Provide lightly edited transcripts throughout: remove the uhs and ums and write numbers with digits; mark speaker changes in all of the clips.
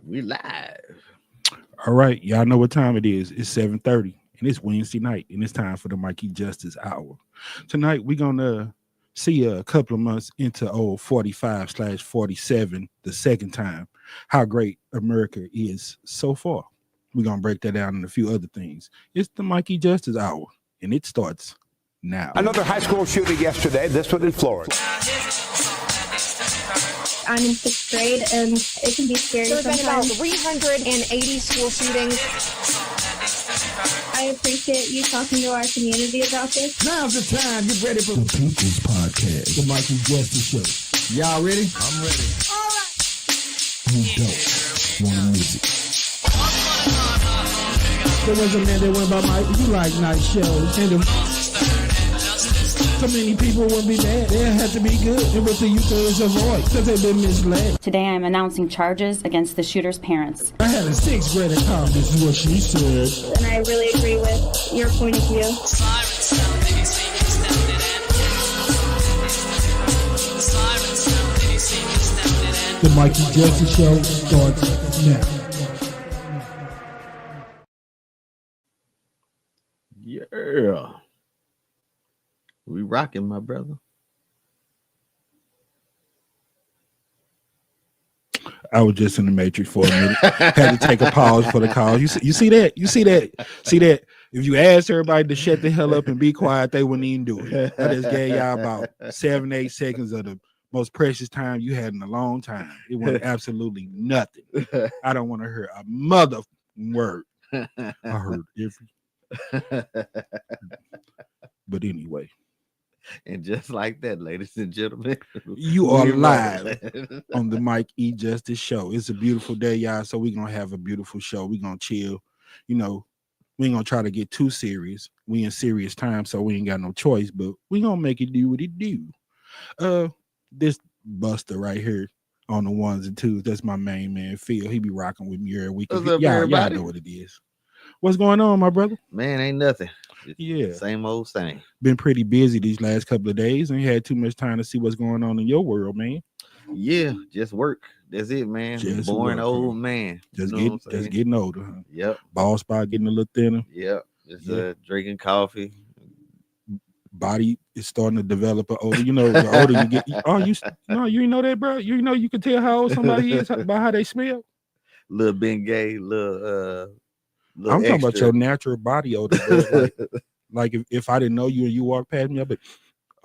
Speaker 1: We live.
Speaker 2: All right, y'all know what time it is. It's 7:30, and it's Wednesday night, and it's time for the Mikey Justice Hour. Tonight, we're gonna see a couple of months into old 45/47, the second time, how great America is so far. We're gonna break that down and a few other things. It's the Mikey Justice Hour, and it starts now.
Speaker 3: Another high school shooting yesterday, this one in Florida.
Speaker 4: I'm in sixth grade, and it can be scary
Speaker 5: There have been about
Speaker 4: sometimes.
Speaker 5: 380 school shootings.
Speaker 4: I appreciate you talking to our community about this.
Speaker 6: Now's the time. Get ready for
Speaker 2: The People's Podcast,
Speaker 6: the Mikey Justice Show. Y'all ready? I'm ready.
Speaker 2: You don't want to miss it.
Speaker 6: There was a man that went by Mike. He liked night shows. And so many people wouldn't be mad. They had to be good. And what the youth is avoid because they've been misled.
Speaker 7: Today I'm announcing charges against the shooter's parents.
Speaker 6: I had a sixth grader come. This is what she said.
Speaker 4: And I really agree with your point of view.
Speaker 6: The Mikey Justice Show starts now.
Speaker 1: Yeah. We rocking, my brother.
Speaker 2: I was just in the matrix for a minute. Had to take a pause for the call. You see that? You see that? See that? If you asked everybody to shut the hell up and be quiet, they wouldn't even do it. I just gave y'all about 7-8 seconds of the most precious time you had in a long time. It was absolutely nothing. I don't want to hear a mother word. I heard every. But anyway,
Speaker 1: And just like that, ladies and gentlemen,
Speaker 2: you are
Speaker 1: we
Speaker 2: live
Speaker 1: rolling.
Speaker 2: on the Mike E. Justice Show. It's a beautiful day, y'all. So we're gonna have a beautiful show. We're gonna chill. You know, we ain't gonna try to get too serious. We in serious time, so we ain't got no choice, but we gonna make it do what it do. This Buster right here on the ones and twos, that's my main man, Phil. He be rocking with me every week.
Speaker 1: What's up,
Speaker 2: Y'all
Speaker 1: everybody?
Speaker 2: know what it is. What's going on, my brother?
Speaker 1: Man, ain't nothing. Just
Speaker 2: Yeah.
Speaker 1: Same old thing.
Speaker 2: Been pretty busy these last couple of days and had too much time to see what's going on in your world, man.
Speaker 1: Yeah, just work. That's it, man.
Speaker 2: Just
Speaker 1: Boring
Speaker 2: work,
Speaker 1: old
Speaker 2: huh?
Speaker 1: man.
Speaker 2: Just
Speaker 1: You know what I'm saying?
Speaker 2: getting older, huh?
Speaker 1: Yep,
Speaker 2: Ball spot getting a little thinner.
Speaker 1: yep. Just
Speaker 2: Yeah.
Speaker 1: drinking coffee.
Speaker 2: Body is starting to develop a older. You know, the older you get. Oh, you you know that, bro. You know you can tell how old somebody is by how they smell.
Speaker 1: Little Bengay, little
Speaker 2: I'm talking about
Speaker 1: extra.
Speaker 2: your natural body odor, bro. Like if I didn't know you and you walked past me, I'd be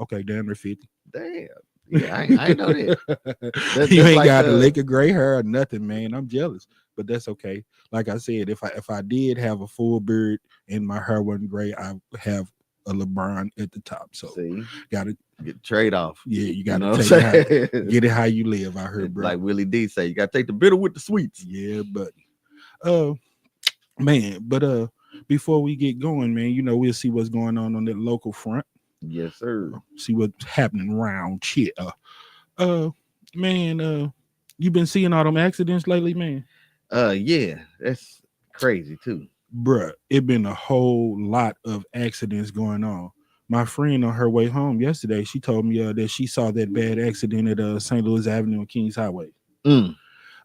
Speaker 2: okay, damn, they're 50.
Speaker 1: Damn. Yeah, I ain't know that.
Speaker 2: You ain't
Speaker 1: like,
Speaker 2: got a lick of gray hair or nothing, man. I'm jealous, but that's okay. Like I said, if I did have a full beard and my hair wasn't gray, I would have a LeBron at the top. So
Speaker 1: See,
Speaker 2: gotta
Speaker 1: get trade off.
Speaker 2: you
Speaker 1: You
Speaker 2: gotta
Speaker 1: know what I'm
Speaker 2: take it how,
Speaker 1: saying?
Speaker 2: get it how you live. I heard, bro.
Speaker 1: Like Willie D say, you gotta take the bitter with the sweets.
Speaker 2: Yeah, buddy. Man, but before we get going, man, you know, we'll see what's going on that local front.
Speaker 1: Yes, sir.
Speaker 2: See what's happening around here. Man, you been seeing all them accidents lately, man?
Speaker 1: Yeah, that's crazy too.
Speaker 2: Bruh, it been a whole lot of accidents going on. My friend on her way home yesterday, she told me that she saw that bad accident at St. Louis Avenue and Kings Highway.
Speaker 1: Mm.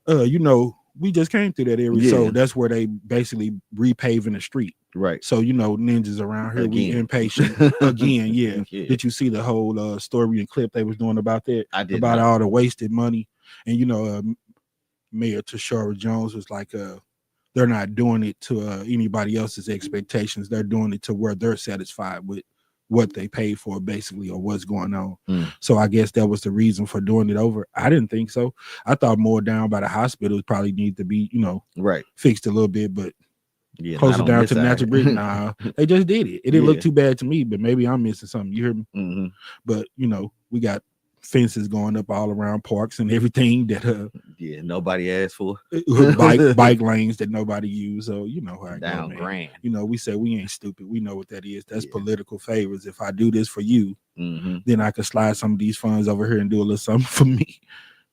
Speaker 2: You know, we just came through that area, so
Speaker 1: Yeah.
Speaker 2: that's where they basically repaving the street.
Speaker 1: Right.
Speaker 2: So, you know, ninjas around here, we
Speaker 1: Again.
Speaker 2: impatient again. Yeah.
Speaker 1: Yeah.
Speaker 2: Did you see the whole story and clip they was doing about that?
Speaker 1: I did
Speaker 2: About
Speaker 1: not.
Speaker 2: all the wasted money. And, you know, Mayor Tashara Jones was like, they're not doing it to anybody else's expectations. They're doing it to where they're satisfied with what they paid for, basically, or what's going on.
Speaker 1: Mm.
Speaker 2: So I guess that was the reason for doing it over. I didn't think so. I thought more down by the hospitals probably need to be, you know,
Speaker 1: Right.
Speaker 2: fixed a little bit, but
Speaker 1: Yeah.
Speaker 2: closer
Speaker 1: not on
Speaker 2: down
Speaker 1: this
Speaker 2: to the
Speaker 1: side.
Speaker 2: natural bridge. Nah, they just did it. It didn't look
Speaker 1: Yeah.
Speaker 2: too bad to me, but maybe I'm missing something. You hear me?
Speaker 1: Mhm.
Speaker 2: But you know, we got fences going up all around parks and everything that
Speaker 1: Yeah. Nobody asked for.
Speaker 2: bike lanes that nobody use. So you know how I go,
Speaker 1: Down
Speaker 2: man.
Speaker 1: grand.
Speaker 2: You know, we say we ain't stupid. We know what that is. That's
Speaker 1: Yeah.
Speaker 2: political favors. If I do this for you,
Speaker 1: Mm-hmm.
Speaker 2: then I could slide some of these funds over here and do a little something for me.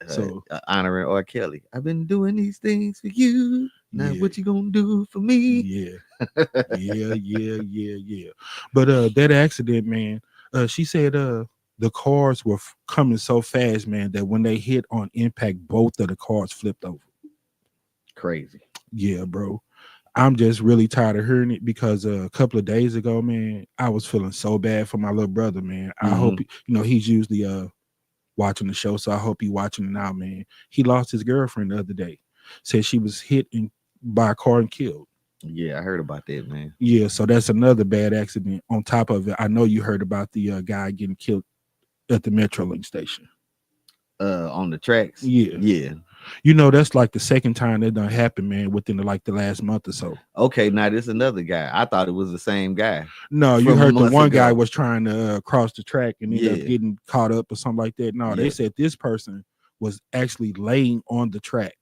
Speaker 2: So
Speaker 1: Honoring R. Kelly. I've been doing these things for you. Now
Speaker 2: yeah.
Speaker 1: what you gonna do for me?
Speaker 2: Yeah. Yeah. But that accident, man, she said the cars were coming so fast, man, that when they hit on impact, both of the cars flipped over.
Speaker 1: crazy.
Speaker 2: Yeah, bro. I'm just really tired of hearing it because a couple of days ago, man, I was feeling so bad for my little brother, man. I hope he's usually watching the show, so I hope he's watching it now, man. He lost his girlfriend the other day. Said she was hit by a car and killed.
Speaker 1: Yeah, I heard about that, man.
Speaker 2: Yeah, so that's another bad accident. On top of it, I know you heard about the guy getting killed at the Metrolink station.
Speaker 1: On the tracks.
Speaker 2: Yeah.
Speaker 1: Yeah.
Speaker 2: You know, that's like the second time that done happened, man, within the last month or so.
Speaker 1: Okay, now this another guy. I thought it was the same guy.
Speaker 2: No, you
Speaker 1: from
Speaker 2: heard the
Speaker 1: months
Speaker 2: one
Speaker 1: ago.
Speaker 2: guy was trying to cross the track and ended
Speaker 1: Yeah.
Speaker 2: up getting caught up or something like that. No,
Speaker 1: Yeah.
Speaker 2: they said this person was actually laying on the track.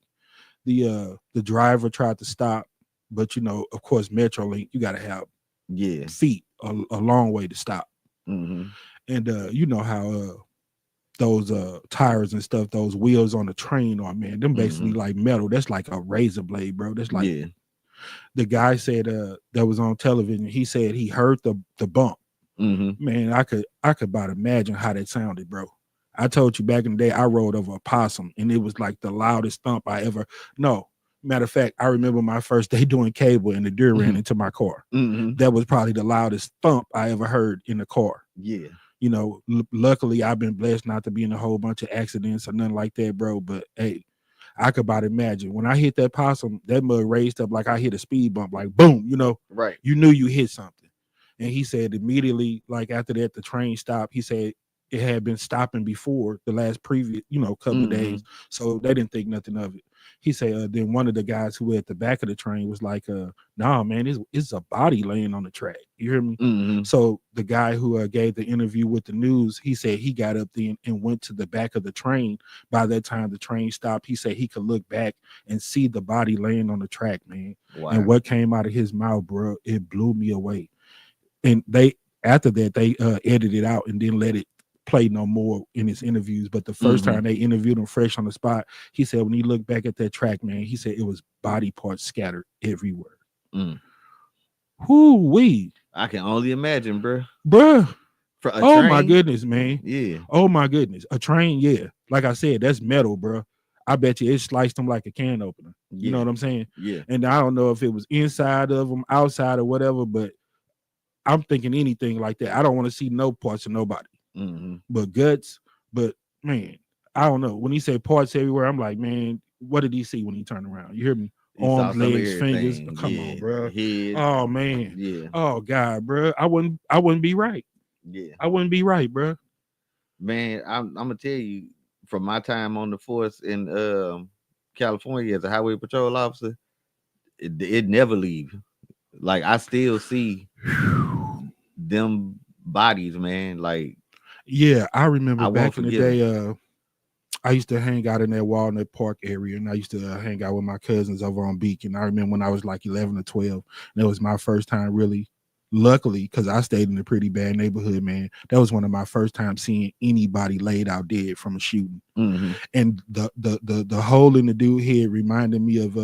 Speaker 2: The driver tried to stop, but of course, Metrolink, you got to have feet a long way to stop.
Speaker 1: Mm-hmm.
Speaker 2: And you know how those tires and stuff, those wheels on the train are, man, them basically like metal. That's like a razor blade, bro. That's like the guy said that was on television. He said he heard the bump.
Speaker 1: Mm-hmm.
Speaker 2: Man, I could about imagine how that sounded, bro. I told you back in the day, I rode over a possum, and it was like the loudest thump I ever. No, matter of fact, I remember my first day doing cable, and the deer ran into my car.
Speaker 1: Mm-hmm.
Speaker 2: That was probably the loudest thump I ever heard in the car.
Speaker 1: Yeah.
Speaker 2: Luckily, I've been blessed not to be in a whole bunch of accidents or nothing like that, bro. But hey, I could about imagine when I hit that possum, that mud raised up like I hit a speed bump, like boom,
Speaker 1: Right.
Speaker 2: You knew you hit something. And he said immediately, like after that, the train stopped. He said it had been stopping before the last previous, couple of days. So they didn't think nothing of it. He said then one of the guys who were at the back of the train was like, nah, man, it's a body laying on the track. You hear me?
Speaker 1: Mm-hmm.
Speaker 2: So the guy who gave the interview with the news, he said he got up then and went to the back of the train. By that time, the train stopped. He said he could look back and see the body laying on the track, man.
Speaker 1: Wow.
Speaker 2: And what came out of his mouth, bro, it blew me away. And after that, they edited it out and didn't let it play no more in his interviews. But the first time they interviewed him fresh on the spot, he said when he looked back at that track, man, he said it was body parts scattered everywhere. Whoo-wee.
Speaker 1: I can only imagine, bro.
Speaker 2: For
Speaker 1: a train?
Speaker 2: My goodness, man.
Speaker 1: Yeah.
Speaker 2: Oh my goodness. A train, yeah. Like I said, that's metal, bro. I bet you it sliced them like a can opener. You know what I'm saying?
Speaker 1: Yeah.
Speaker 2: And I don't know if it was inside of them, outside or whatever, but I'm thinking anything like that. I don't want to see no parts of nobody. But guts. But man, I don't know. When he said parts everywhere, I'm like, man, what did he see when he turned around? You hear me? Arms, legs, fingers. Come on, bro.
Speaker 1: Head.
Speaker 2: Oh man.
Speaker 1: Yeah.
Speaker 2: Oh God, bro. I wouldn't be right.
Speaker 1: Yeah.
Speaker 2: I wouldn't be right, bro.
Speaker 1: Man, I'm gonna tell you, from my time on the force in California as a highway patrol officer, it never leave. Like I still see them bodies, man. Like,
Speaker 2: yeah, I remember back in the day.
Speaker 1: Them.
Speaker 2: I used to hang out in that Walnut Park area, and I used to hang out with my cousins over on Beacon. I remember when I was like 11 or 12, and that was my first time really. Luckily, because I stayed in a pretty bad neighborhood, man, that was one of my first times seeing anybody laid out dead from a shooting. And the hole in the dude head reminded me of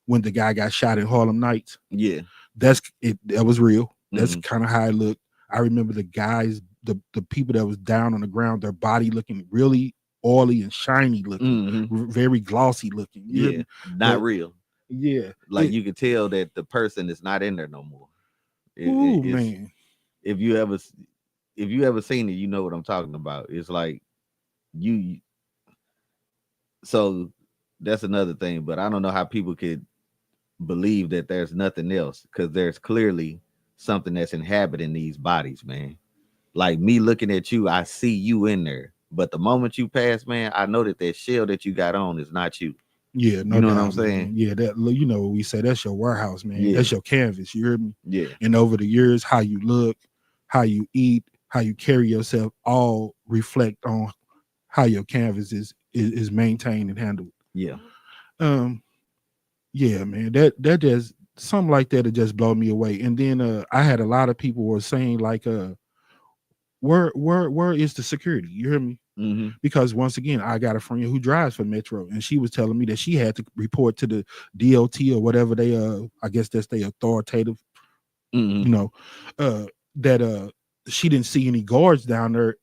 Speaker 2: when the guy got shot in Harlem Nights.
Speaker 1: Yeah,
Speaker 2: that's it. That was real. That's kind of how it looked. I remember the guys, the people that was down on the ground, their body looking really oily and shiny looking, very glossy looking.
Speaker 1: Yeah, not real.
Speaker 2: Yeah,
Speaker 1: like you could tell that the person is not in there no more.
Speaker 2: Man,
Speaker 1: if you ever seen it, you know what I'm talking about. It's like you. So that's another thing, but I don't know how people could believe that there's nothing else, because there's clearly something that's inhabiting these bodies, man. Like me looking at you, I see you in there, but the moment you pass, man, I know that shell that you got on is not you.
Speaker 2: Yeah, no,
Speaker 1: you know
Speaker 2: doubt,
Speaker 1: what I'm saying?
Speaker 2: Man. Yeah, that what we say, that's your warehouse, man.
Speaker 1: Yeah.
Speaker 2: That's your canvas. You hear me?
Speaker 1: Yeah.
Speaker 2: And over the years, how you look, how you eat, how you carry yourself, all reflect on how your canvas is maintained and handled.
Speaker 1: Yeah.
Speaker 2: Yeah, man. That just something like that, it just blow me away. And then I had a lot of people were saying like, where is the security? You hear me? Because once again, I got a friend who drives for Metro, and she was telling me that she had to report to the DOT or whatever they I guess that's their authoritative, that she didn't see any guards down there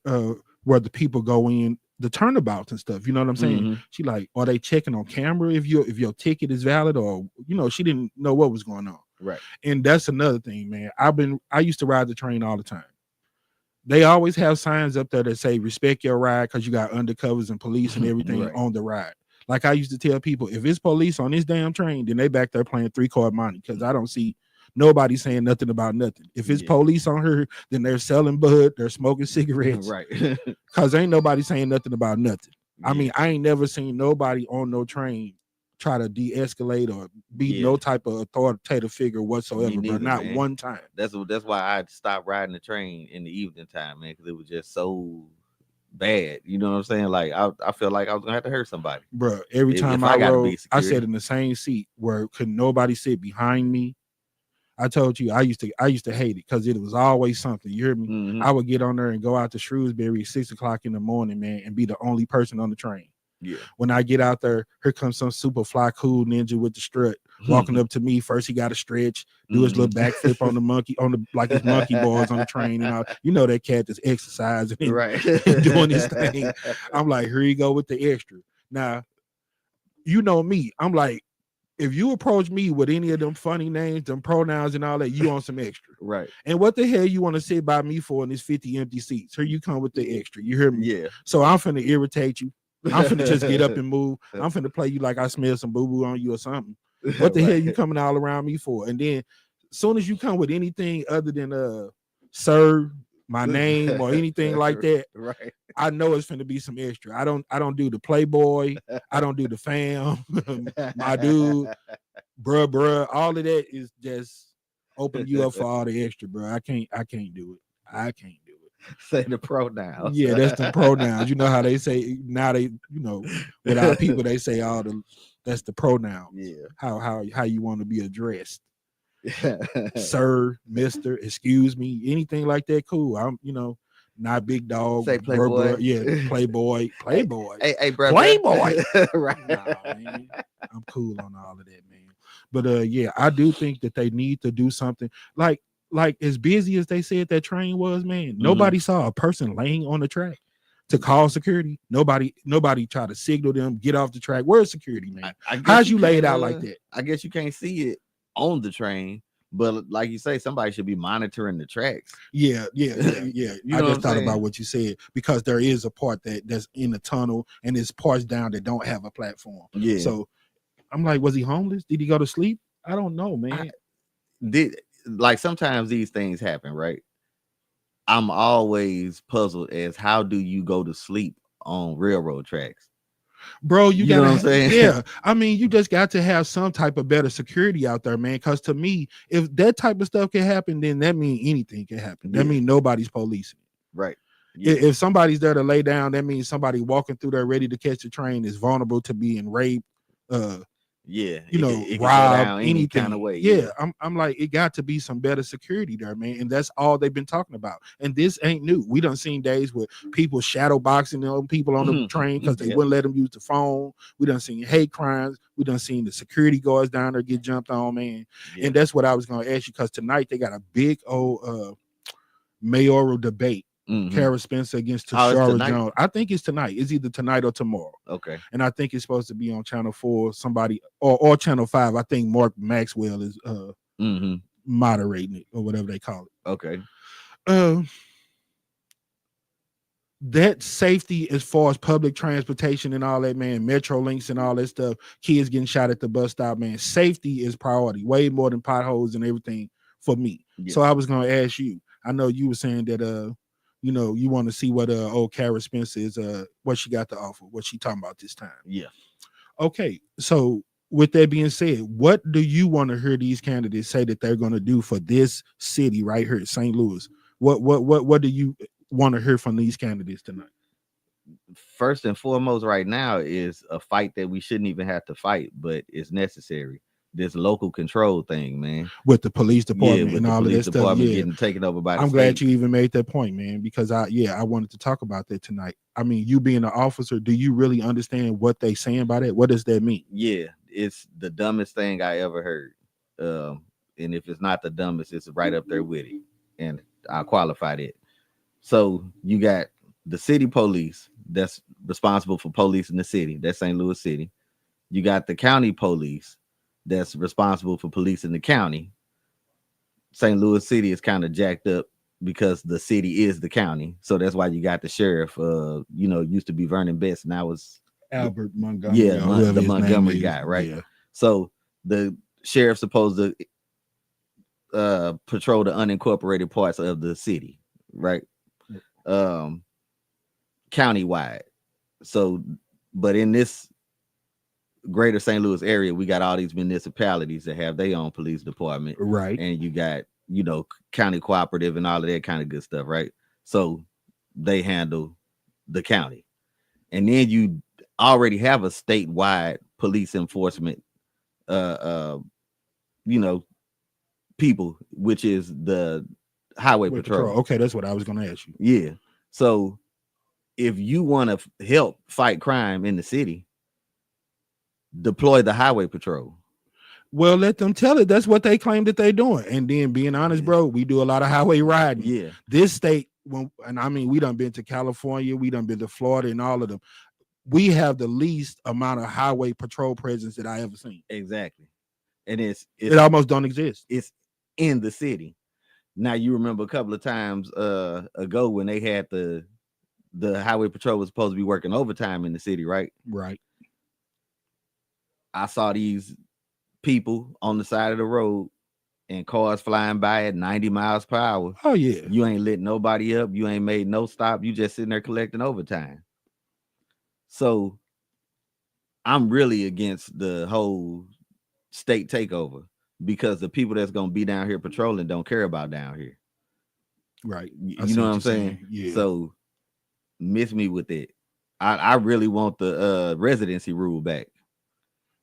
Speaker 2: where the people go in the turnabouts and stuff. You know what I'm saying?
Speaker 1: Mhm.
Speaker 2: She like, are they checking on camera if your ticket is valid, or she didn't know what was going on.
Speaker 1: Right.
Speaker 2: And that's another thing, man. I used to ride the train all the time. They always have signs up there that say respect your ride because you got undercovers and police and everything
Speaker 1: Right.
Speaker 2: on the ride. Like I used to tell people, if it's police on this damn train, then they back there playing 3-card money because I don't see nobody saying nothing about nothing. If it's police on her, then they're selling bud, they're smoking cigarettes.
Speaker 1: Right.
Speaker 2: Because ain't nobody saying nothing about nothing. I mean, I ain't never seen nobody on no train try to de-escalate or be no type of authoritative figure whatsoever,
Speaker 1: neither,
Speaker 2: but not
Speaker 1: man.
Speaker 2: one time.
Speaker 1: That's why I stopped riding the train in the evening time, man, because it was just so bad. You know what I'm saying? Like I feel like I was gonna have to hurt somebody.
Speaker 2: Bro, every time
Speaker 1: if
Speaker 2: I
Speaker 1: gotta
Speaker 2: rode,
Speaker 1: be
Speaker 2: I
Speaker 1: security.
Speaker 2: sat in the same seat where could nobody sit behind me. I told you I used to hate it because it was always something. You hear me?
Speaker 1: Mhm.
Speaker 2: I would get on there and go out to Shrewsbury at 6:00 in the morning, man, and be the only person on the train.
Speaker 1: Yeah.
Speaker 2: When I get out there, here comes some super fly cool ninja with the strut walking up to me. First, he got to stretch, do his little backflip on the monkey, like his monkey bars on the train, and all. You know that cat is exercising and,
Speaker 1: Right.
Speaker 2: and doing his thing. I'm like, here you go with the extra. Now, you know me. I'm like, if you approach me with any of them funny names, them pronouns and all that, you on some extra.
Speaker 1: Right.
Speaker 2: And what the hell you want to sit by me for in these 50 empty seats? Here you come with the extra. You hear me?
Speaker 1: Yeah.
Speaker 2: So I'm finna irritate you. I'm finna just get up and move. I'm finna play you like I smell some boo-boo on you or something. What the hell you coming all around me for? And then as soon as you come with anything other than sir, my name, or anything like that,
Speaker 1: right.
Speaker 2: I know it's finna be some extra. I don't do the playboy, I don't do the fam, my dude, bruh. All of that is just open you up for all the extra, bro. I can't do it. I can't do it.
Speaker 1: Say the pronouns.
Speaker 2: Yeah, that's the pronouns. You know how they say now with our people they say that's the pronoun.
Speaker 1: Yeah.
Speaker 2: How you want to be addressed. Sir, Mr., excuse me, anything like that, cool. I'm not big dog.
Speaker 1: Say playboy.
Speaker 2: Yeah, playboy.
Speaker 1: Hey, bro.
Speaker 2: Playboy.
Speaker 1: Right.
Speaker 2: Nah, man. I'm cool on all of that, man. But yeah, I do think that they need to do something like as busy as they said that train was, man. Nobody saw a person laying on the track to call security. Nobody tried to signal them, get off the track. Where's security, man? How'd you lay it out like that?
Speaker 1: I guess you can't see it on the train, but like you say, somebody should be monitoring the tracks.
Speaker 2: Yeah.
Speaker 1: You
Speaker 2: I
Speaker 1: know
Speaker 2: just thought
Speaker 1: saying?
Speaker 2: about what you said because there is a part that's in the tunnel and there's parts down that don't have a platform.
Speaker 1: Yeah.
Speaker 2: So I'm like, was he homeless? Did he go to sleep? I don't know, man.
Speaker 1: Like sometimes these things happen, right? I'm always puzzled as how do you go to sleep on railroad tracks?
Speaker 2: Bro, you
Speaker 1: know
Speaker 2: gotta,
Speaker 1: what I'm saying?
Speaker 2: Yeah. I mean, you just got to have some type of better security out there, man. Because to me, if that type of stuff can happen, then that means anything can happen. That means nobody's policing.
Speaker 1: Right. Yeah.
Speaker 2: If somebody's there to lay down, that means somebody walking through there ready to catch the train is vulnerable to being raped,
Speaker 1: it
Speaker 2: robbed,
Speaker 1: any
Speaker 2: anything
Speaker 1: kind of way.
Speaker 2: Yeah, I'm like, it got to be some better security there, man. And that's all they've been talking about. And this ain't new. We done seen days with people shadow boxing people on the train because they wouldn't let them use the phone. We done seen hate crimes. We done seen the security guards down there get jumped on, man. And that's what I was gonna ask you, because tonight they got a big old mayoral debate. Kara Spencer against Tashara Jones. I think it's tonight. It's either tonight or tomorrow.
Speaker 1: Okay.
Speaker 2: And I think it's supposed to be on Channel 4, somebody or Channel 5. I think Mark Maxwell is moderating it or whatever they call it.
Speaker 1: Okay.
Speaker 2: That safety as far as public transportation and all that, man, Metro links and all that stuff, kids getting shot at the bus stop, man. Safety is priority, way more than potholes and everything for me. Yeah. So I was gonna ask you. I know you were saying that you want to see what old Kara Spencer is, what she got to offer, what she talking about this time.
Speaker 1: Yeah.
Speaker 2: Okay. So with that being said, what do you want to hear these candidates say that they're going to do for this city right here, St. Louis? What do you want to hear from these candidates tonight?
Speaker 1: First and foremost right now is a fight that we shouldn't even have to fight, but it's necessary. This local control thing, man,
Speaker 2: with the police department and all of that stuff,
Speaker 1: getting taken over by the
Speaker 2: I'm
Speaker 1: state.
Speaker 2: glad you even made that point, man, because I wanted to talk about that tonight. I mean, you being an officer, do you really understand what they saying by that? What does that mean?
Speaker 1: Yeah, it's the dumbest thing I ever heard. And if it's not the dumbest, it's right up there with it. And I qualified it. So you got the city police that's responsible for police in the city. That's St. Louis City. You got the county police that's responsible for police in the county. St. Louis City is kind of jacked up because the city is the county. So that's why you got the sheriff. Used to be Vernon Best, now it's
Speaker 2: Albert Montgomery.
Speaker 1: the Montgomery guy, right?
Speaker 2: Yeah.
Speaker 1: So the sheriff's supposed to patrol the unincorporated parts of the city, right? Countywide. So, but in this greater St. Louis area, we got all these municipalities that have their own police department,
Speaker 2: Right.
Speaker 1: and you got county cooperative and all of that kind of good stuff, right? So they handle the county, and then you already have a statewide police enforcement people, which is the highway patrol.
Speaker 2: Okay, that's what I was going to ask you.
Speaker 1: Yeah. So if you want to help fight crime in the city, deploy the highway patrol.
Speaker 2: Well, let them tell it. That's what they claim that they're doing. And then being honest, bro, we do a lot of highway riding.
Speaker 1: Yeah.
Speaker 2: This state, we done been to California, we done been to Florida and all of them. We have the least amount of highway patrol presence that I ever seen.
Speaker 1: Exactly. And
Speaker 2: it almost don't exist.
Speaker 1: It's in the city. Now you remember a couple of times ago when they had the highway patrol was supposed to be working overtime in the city, right?
Speaker 2: Right.
Speaker 1: I saw these people on the side of the road and cars flying by at 90 miles per hour.
Speaker 2: Oh yeah.
Speaker 1: You ain't lit nobody up. You ain't made no stop. You just sitting there collecting overtime. So I'm really against the whole state takeover because the people that's going to be down here patrolling don't care about down here.
Speaker 2: Right.
Speaker 1: You know what I'm saying?
Speaker 2: Yeah.
Speaker 1: So miss me with it. I really want the residency rule back.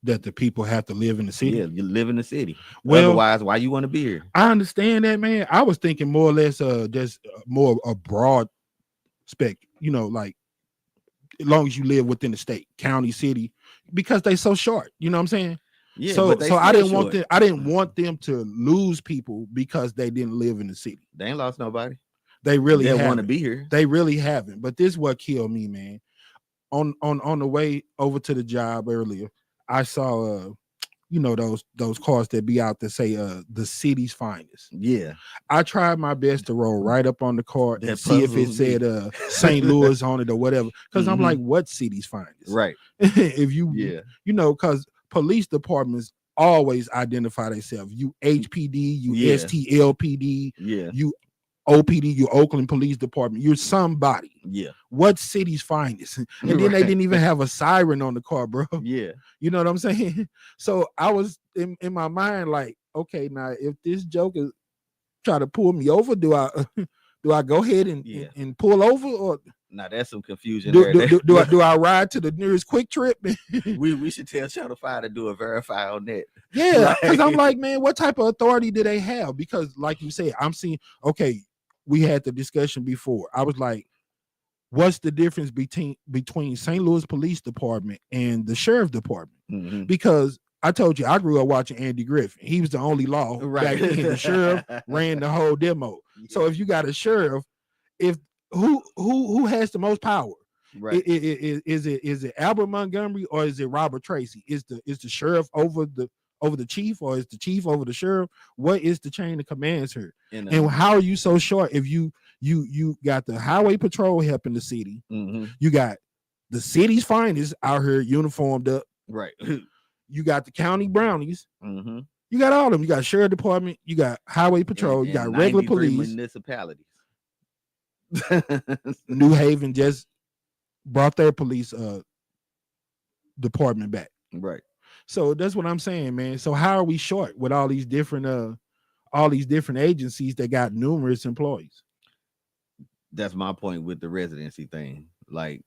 Speaker 2: That the people have to live in the city.
Speaker 1: Yeah, you live in the city.
Speaker 2: Well,
Speaker 1: otherwise, why you want to be here?
Speaker 2: I understand that, man. I was thinking more or less just more a broad spec, like as long as you live within the state, county, city, because they so short. You know what I'm saying?
Speaker 1: Yeah.
Speaker 2: So I didn't want them to lose people because they didn't live in the city.
Speaker 1: They ain't lost nobody.
Speaker 2: They really
Speaker 1: want to be here.
Speaker 2: They really haven't. But this is what killed me, man. On the way over to the job earlier, I saw those cars that be out that say the city's finest.
Speaker 1: Yeah.
Speaker 2: I tried my best to roll right up on the car and see if it said St. Louis on it or whatever. Because I'm like, what city's finest?
Speaker 1: Right.
Speaker 2: If you because police departments always identify themselves. You HPD, you STLPD, you OPD, you Oakland Police Department. You're somebody.
Speaker 1: Yeah.
Speaker 2: What city's finest? And then they didn't even have a siren on the car, bro.
Speaker 1: Yeah.
Speaker 2: You know what I'm saying? So I was in my mind like, okay, now if this joker try to pull me over, do I go ahead and pull over, or
Speaker 1: now that's some confusion.
Speaker 2: Do I ride to the nearest Quick Trip?
Speaker 1: we should tell Channel 5 to do a verify on that.
Speaker 2: Yeah, because I'm like, man, what type of authority do they have? Because like you said, I'm seeing, okay, we had the discussion before. I was like, what's the difference between St. Louis Police Department and the Sheriff Department? Mm-hmm. Because I told you I grew up watching Andy Griffin. He was the only law back then. The sheriff ran the whole demo. Yeah. So if you got a sheriff, who has the most power? Right. Is it Albert Montgomery or is it Robert Tracy? Is the sheriff over the chief, or is the chief over the sheriff? What is the chain of commands here? And how are you so short if you got the highway patrol helping the city? Mm-hmm. You got the city's finest out here uniformed up.
Speaker 1: Right.
Speaker 2: You got the county brownies.
Speaker 1: Mm-hmm.
Speaker 2: You got all of them. You got sheriff department. You got highway patrol. You got regular police.
Speaker 1: Municipalities.
Speaker 2: New Haven just brought their police department back.
Speaker 1: Right.
Speaker 2: So that's what I'm saying, man. So how are we short with all these different agencies that got numerous employees?
Speaker 1: That's my point with the residency thing. Like,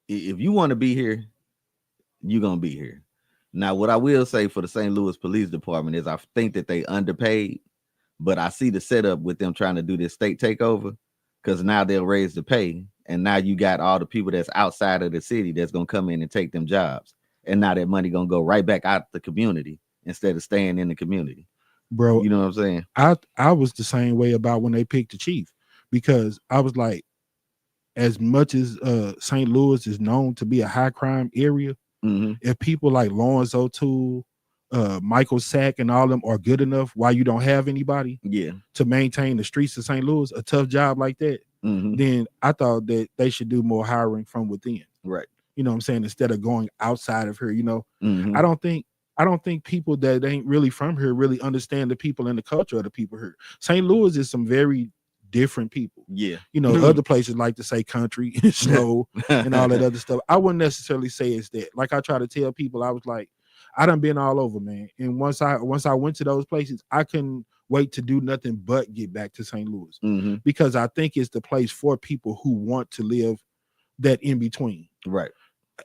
Speaker 1: if you want to be here, you're gonna be here. Now, what I will say for the St. Louis Police Department is I think that they underpaid, but I see the setup with them trying to do this state takeover, because now they'll raise the pay, and now you got all the people that's outside of the city that's gonna come in and take them jobs. And now that money gonna go right back out the community instead of staying in the community.
Speaker 2: Bro,
Speaker 1: you know what I'm saying?
Speaker 2: I was the same way about when they picked the chief, because I was like, as much as St. Louis is known to be a high crime area, if people like Lawrence O'Toole, Michael Sack, and all them are good enough, why you don't have anybody to maintain the streets of St. Louis, a tough job like that, then I thought that they should do more hiring from within.
Speaker 1: Right.
Speaker 2: You know what I'm saying? Instead of going outside of here, you know, I don't think people that ain't really from here really understand the people and the culture of the people here. St. Louis is some very different people.
Speaker 1: Yeah.
Speaker 2: You know, other places like to say country and slow and all that other stuff. I wouldn't necessarily say it's that. Like I try to tell people, I was like, I done been all over, man. And once I went to those places, I couldn't wait to do nothing but get back to St. Louis because I think it's the place for people who want to live that in between.
Speaker 1: Right.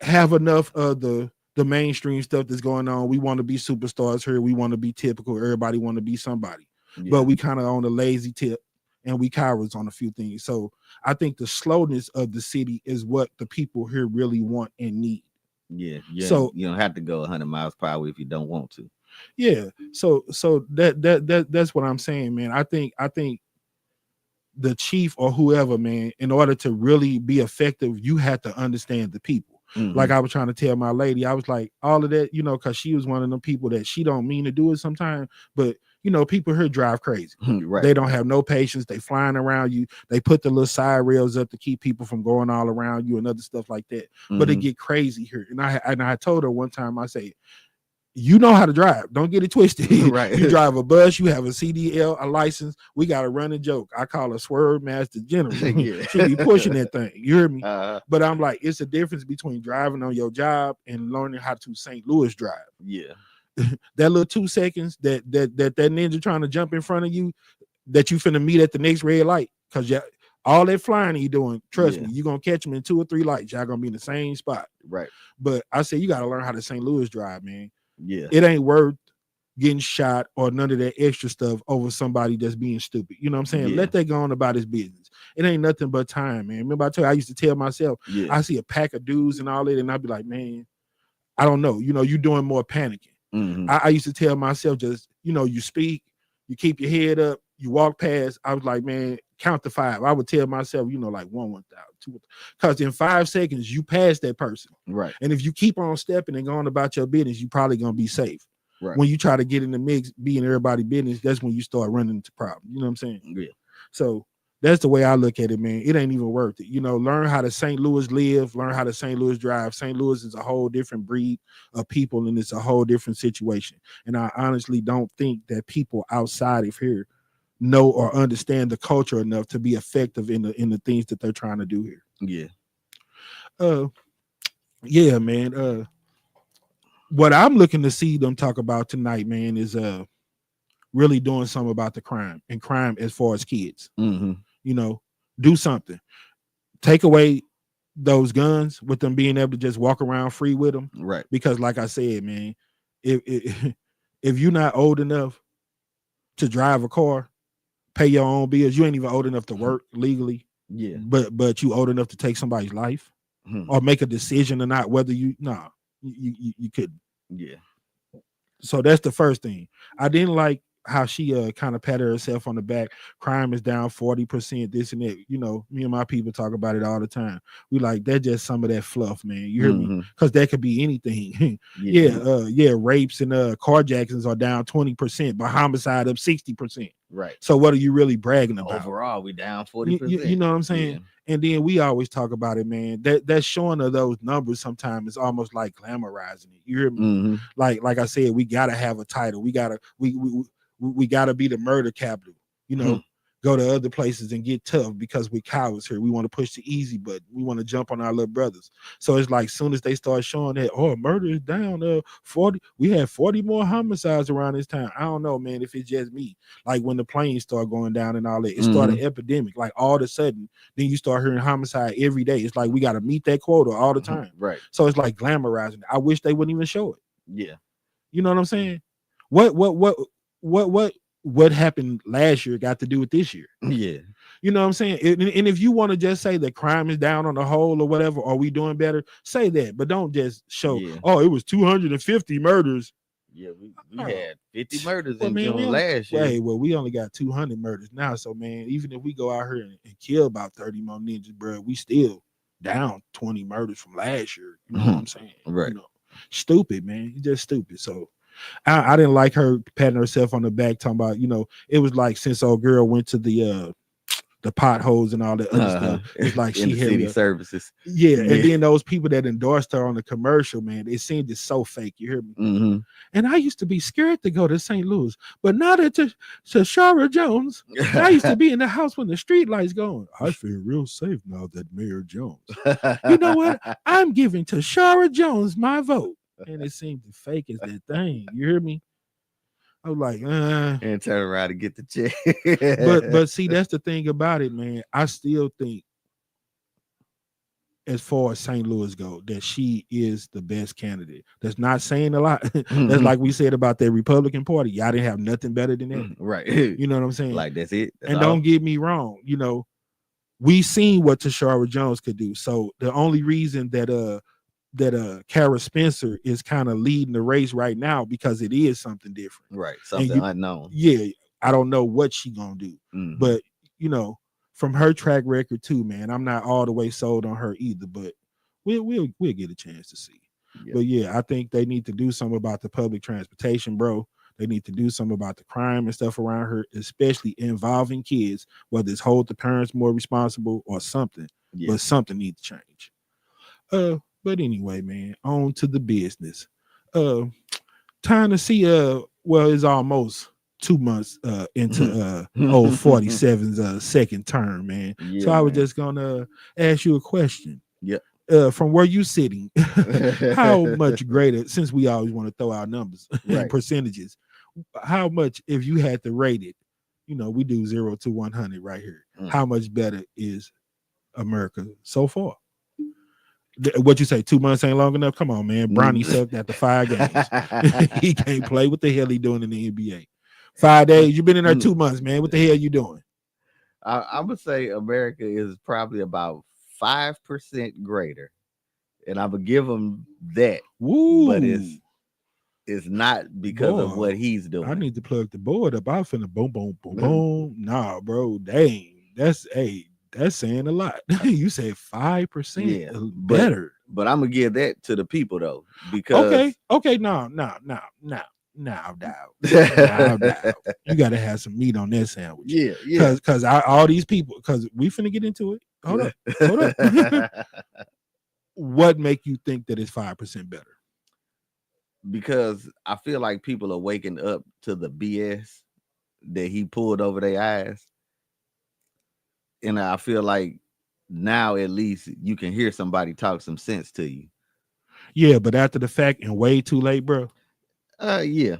Speaker 2: Have enough of the mainstream stuff that's going on. We want to be superstars here. We want to be typical. Everybody want to be somebody, but we kind of on the lazy tip and we cowards on a few things. So I think the slowness of the city is what the people here really want and need.
Speaker 1: Yeah.
Speaker 2: So
Speaker 1: you don't have to go 100 miles per hour if you don't want to.
Speaker 2: Yeah. So that's what I'm saying, man. I think the chief or whoever, man, in order to really be effective, you have to understand the people. Like I was trying to tell my lady, I was like, all of that, you know, because she was one of them people that she don't mean to do it sometimes, but you know, people here drive crazy.
Speaker 1: Right.
Speaker 2: They don't have no patience. They flying around you. They put the little side rails up to keep people from going all around you and other stuff like that. But it get crazy here. And I told her one time, I say, you know how to drive. Don't get it twisted.
Speaker 1: Right.
Speaker 2: You drive a bus. You have a CDL, a license. We got a running joke. I call her Swerve Master General. She be pushing that thing. You hear me? But I'm like, it's a difference between driving on your job and learning how to St. Louis drive.
Speaker 1: Yeah.
Speaker 2: That little 2 seconds that ninja trying to jump in front of you, that you finna meet at the next red light, because all that flying you doing, trust me, you're gonna catch them in 2 or 3 lights. Y'all gonna be in the same spot.
Speaker 1: Right.
Speaker 2: But I say you gotta learn how to St. Louis drive, man.
Speaker 1: Yeah.
Speaker 2: It ain't worth getting shot or none of that extra stuff over somebody that's being stupid. You know what I'm saying? Let that go on about his business. It ain't nothing but time, man. Remember I told you, I used to tell myself, I see a pack of dudes and all that, and I'd be like, man, I don't know. You know, you doing more panicking. I used to tell myself, just, you know, you speak, you keep your head up, you walk past. I was like, man, count to 5. I would tell myself, you know, like 1,000, 2, because in 5 seconds you pass that person.
Speaker 1: Right.
Speaker 2: And if you keep on stepping and going about your business, you probably gonna be safe.
Speaker 1: Right.
Speaker 2: When you try to get in the mix, be in everybody's business, that's when you start running into problems. You know what I'm saying?
Speaker 1: Yeah.
Speaker 2: So that's the way I look at it, man. It ain't even worth it. You know, learn how to St. Louis live, learn how to St. Louis drive. St. Louis is a whole different breed of people, and it's a whole different situation. And I honestly don't think that people outside of here know or understand the culture enough to be effective in the things that they're trying to do here.
Speaker 1: Yeah.
Speaker 2: Yeah, man. What I'm looking to see them talk about tonight, man, is really doing something about the crime as far as kids. You know, do something. Take away those guns with them being able to just walk around free with them.
Speaker 1: Right.
Speaker 2: Because like I said, man, if you're not old enough to drive a car, pay your own bills, you ain't even old enough to work legally.
Speaker 1: Yeah.
Speaker 2: But you old enough to take somebody's life or make a decision or not, whether you couldn't.
Speaker 1: Yeah.
Speaker 2: So that's the first thing. I didn't like how she kind of patted herself on the back. Crime is down 40%, this and that. You know, me and my people talk about it all the time. We like, that's just some of that fluff, man. You hear me? Because that could be anything. Rapes and carjackings are down 20%, but homicide up 60%.
Speaker 1: Right.
Speaker 2: So what are you really bragging about?
Speaker 1: Overall, we down 40%.
Speaker 2: You know what I'm saying? Yeah. And then we always talk about it, man. That showing of those numbers sometimes is almost like glamorizing it. You hear me? Like I said, we gotta have a title. We gotta be the murder capital. You know, go to other places and get tough because we cowards here. We want to push the easy button. We want to jump on our little brothers. So it's like soon as they start showing that, murder is down 40. We had 40 more homicides around this time. I don't know, man, if it's just me. Like when the planes start going down and all that, it started epidemic. Like all of a sudden, then you start hearing homicide every day. It's like we got to meet that quota all the time.
Speaker 1: Right.
Speaker 2: So it's like glamorizing. I wish they wouldn't even show it.
Speaker 1: Yeah.
Speaker 2: You know what I'm saying? What happened last year got to do with this year?
Speaker 1: Yeah.
Speaker 2: You know what I'm saying? And if you want to just say that crime is down on the whole or whatever, are we doing better? Say that, but don't just show, it was 250 murders.
Speaker 1: Yeah, we had 50 murders
Speaker 2: Well,
Speaker 1: in
Speaker 2: man,
Speaker 1: June last year.
Speaker 2: well, we only got 200 murders now. So, man, even if we go out here and kill about 30 more ninjas, bro, we still down 20 murders from last year. You know what I'm saying?
Speaker 1: Right.
Speaker 2: You know, stupid, man. It's just stupid. So, I didn't like her patting herself on the back, talking about, it was like since old girl went to the potholes and all that other stuff. It's like
Speaker 1: in
Speaker 2: she
Speaker 1: the
Speaker 2: had
Speaker 1: city services.
Speaker 2: Yeah, and then those people that endorsed her on the commercial, man, they seemed it's so fake. You hear me?
Speaker 1: Mm-hmm.
Speaker 2: And I used to be scared to go to St. Louis, but now that Tashara Jones, I used to be in the house when the street lights going. I feel real safe now that Mayor Jones. You know what? I'm giving Tashara Jones my vote, and it seemed the fake as that thing. You hear me? I was like,
Speaker 1: and turn around and get the check.
Speaker 2: but see, that's the thing about it, man. I still think, as far as St. Louis go, that she is the best candidate. That's not saying a lot. That's like we said about the Republican Party. Y'all didn't have nothing better than that.
Speaker 1: Right.
Speaker 2: You know what I'm saying?
Speaker 1: Like, that's it. That's
Speaker 2: and
Speaker 1: all.
Speaker 2: Don't get me wrong. We seen what Tashara Jones could do. So the only reason that Kara Spencer is kind of leading the race right now, because it is something different.
Speaker 1: Right. Something unknown.
Speaker 2: Yeah. I don't know what she gonna do.
Speaker 1: Mm-hmm.
Speaker 2: But from her track record too, man, I'm not all the way sold on her either, but we'll get a chance to see. Yeah. But yeah, I think they need to do something about the public transportation, bro. They need to do something about the crime and stuff around her, especially involving kids, whether it's hold the parents more responsible or something. Yeah. But something needs to change. But anyway, man, on to the business. Time to see well, it's almost 2 months into old 47's second term, man. Yeah, so I was just gonna ask you a question.
Speaker 1: Yeah.
Speaker 2: From where you sitting, how much greater, since we always want to throw out numbers and percentages, how much, if you had to rate it, we do 0 to 100 right here. How much better is America so far? What you say, 2 months ain't long enough? Come on, man. Bronny sucked after 5 games. He can't play. What the hell he doing in the NBA? 5 days. You've been in there 2 months, man. What the hell you doing?
Speaker 1: I would say America is probably about 5% greater, and I would give him that.
Speaker 2: Woo.
Speaker 1: But it's not because of what he's doing.
Speaker 2: I need to plug the board up. I'm finna boom, boom, boom, boom. Nah, bro. Dang. That's saying a lot. You said 5% better.
Speaker 1: But I'm gonna give that to the people though, because
Speaker 2: okay, no, dog. You gotta have some meat on that sandwich.
Speaker 1: Yeah.
Speaker 2: Because all these people, because we finna get into it. Hold up. What make you think that it's 5% better?
Speaker 1: Because I feel like people are waking up to the BS that he pulled over their eyes. And I feel like now at least you can hear somebody talk some sense to you.
Speaker 2: Yeah, but after the fact and way too late, bro.
Speaker 1: Yeah.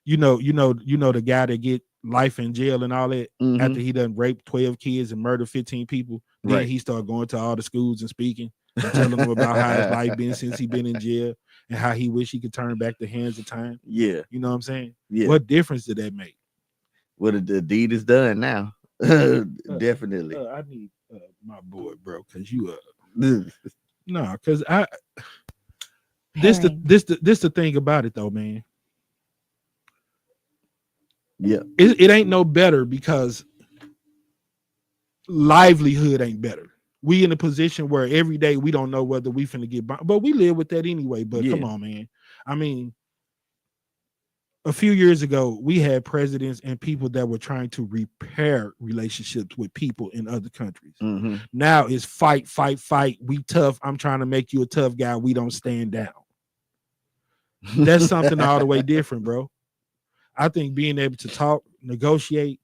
Speaker 2: You know the guy that get life in jail and all that after he done raped 12 kids and murdered 15 people. Then he started going to all the schools and speaking and telling them about how his life been since he been in jail and how he wish he could turn back the hands of time.
Speaker 1: Yeah.
Speaker 2: You know what I'm saying?
Speaker 1: Yeah.
Speaker 2: What difference did that make?
Speaker 1: Well, the deed is done now. Definitely.
Speaker 2: I need my boy, bro, because you no, because this the thing about it though, man.
Speaker 1: Yeah,
Speaker 2: it ain't no better because livelihood ain't better. We in a position where every day we don't know whether we finna get by, but we live with that anyway. But come on, man. I mean, a few years ago, we had presidents and people that were trying to repair relationships with people in other countries. Now it's fight. We tough. I'm trying to make you a tough guy. We don't stand down. That's something all the way different, bro. I think being able to talk, negotiate,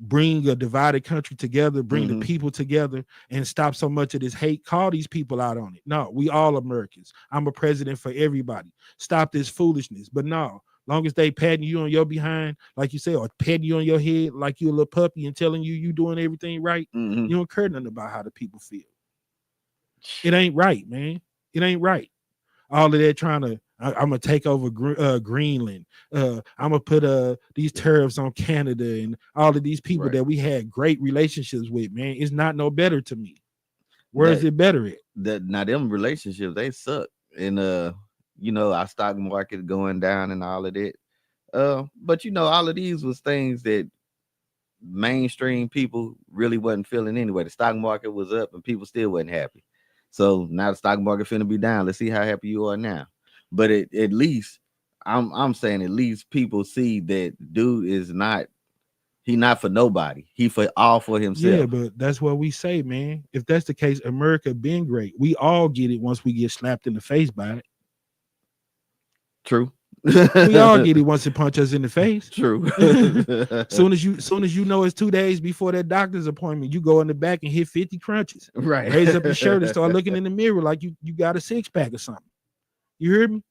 Speaker 2: bring a divided country together, bring the people together, and stop so much of this hate. Call these people out on it. No, we all Americans. I'm a president for everybody. Stop this foolishness. But no, long as they patting you on your behind, like you say, or patting you on your head like you a little puppy and telling you doing everything right, you don't care nothing about how the people feel. It ain't right, man. It ain't right. All of that trying to, I'm gonna take over Greenland. I'm gonna put these tariffs on Canada and all of these people that we had great relationships with. Man, it's not no better to me. Where is it better at?
Speaker 1: Now them relationships they suck, and our stock market going down and all of that. But all of these was things that mainstream people really wasn't feeling anyway. The stock market was up and people still wasn't happy. So now the stock market finna be down. Let's see how happy you are now. But at least I'm saying at least people see that dude is not he not for nobody. He for all for himself.
Speaker 2: Yeah, but that's what we say, man. If that's the case, America been great. We all get it once we get slapped in the face by it.
Speaker 1: True.
Speaker 2: We all get it once it punch us in the face.
Speaker 1: True.
Speaker 2: soon as you know it's 2 days before that doctor's appointment, you go in the back and hit 50 crunches.
Speaker 1: Right.
Speaker 2: Raise up your shirt and start looking in the mirror like you got a 6-pack or something. You hear me?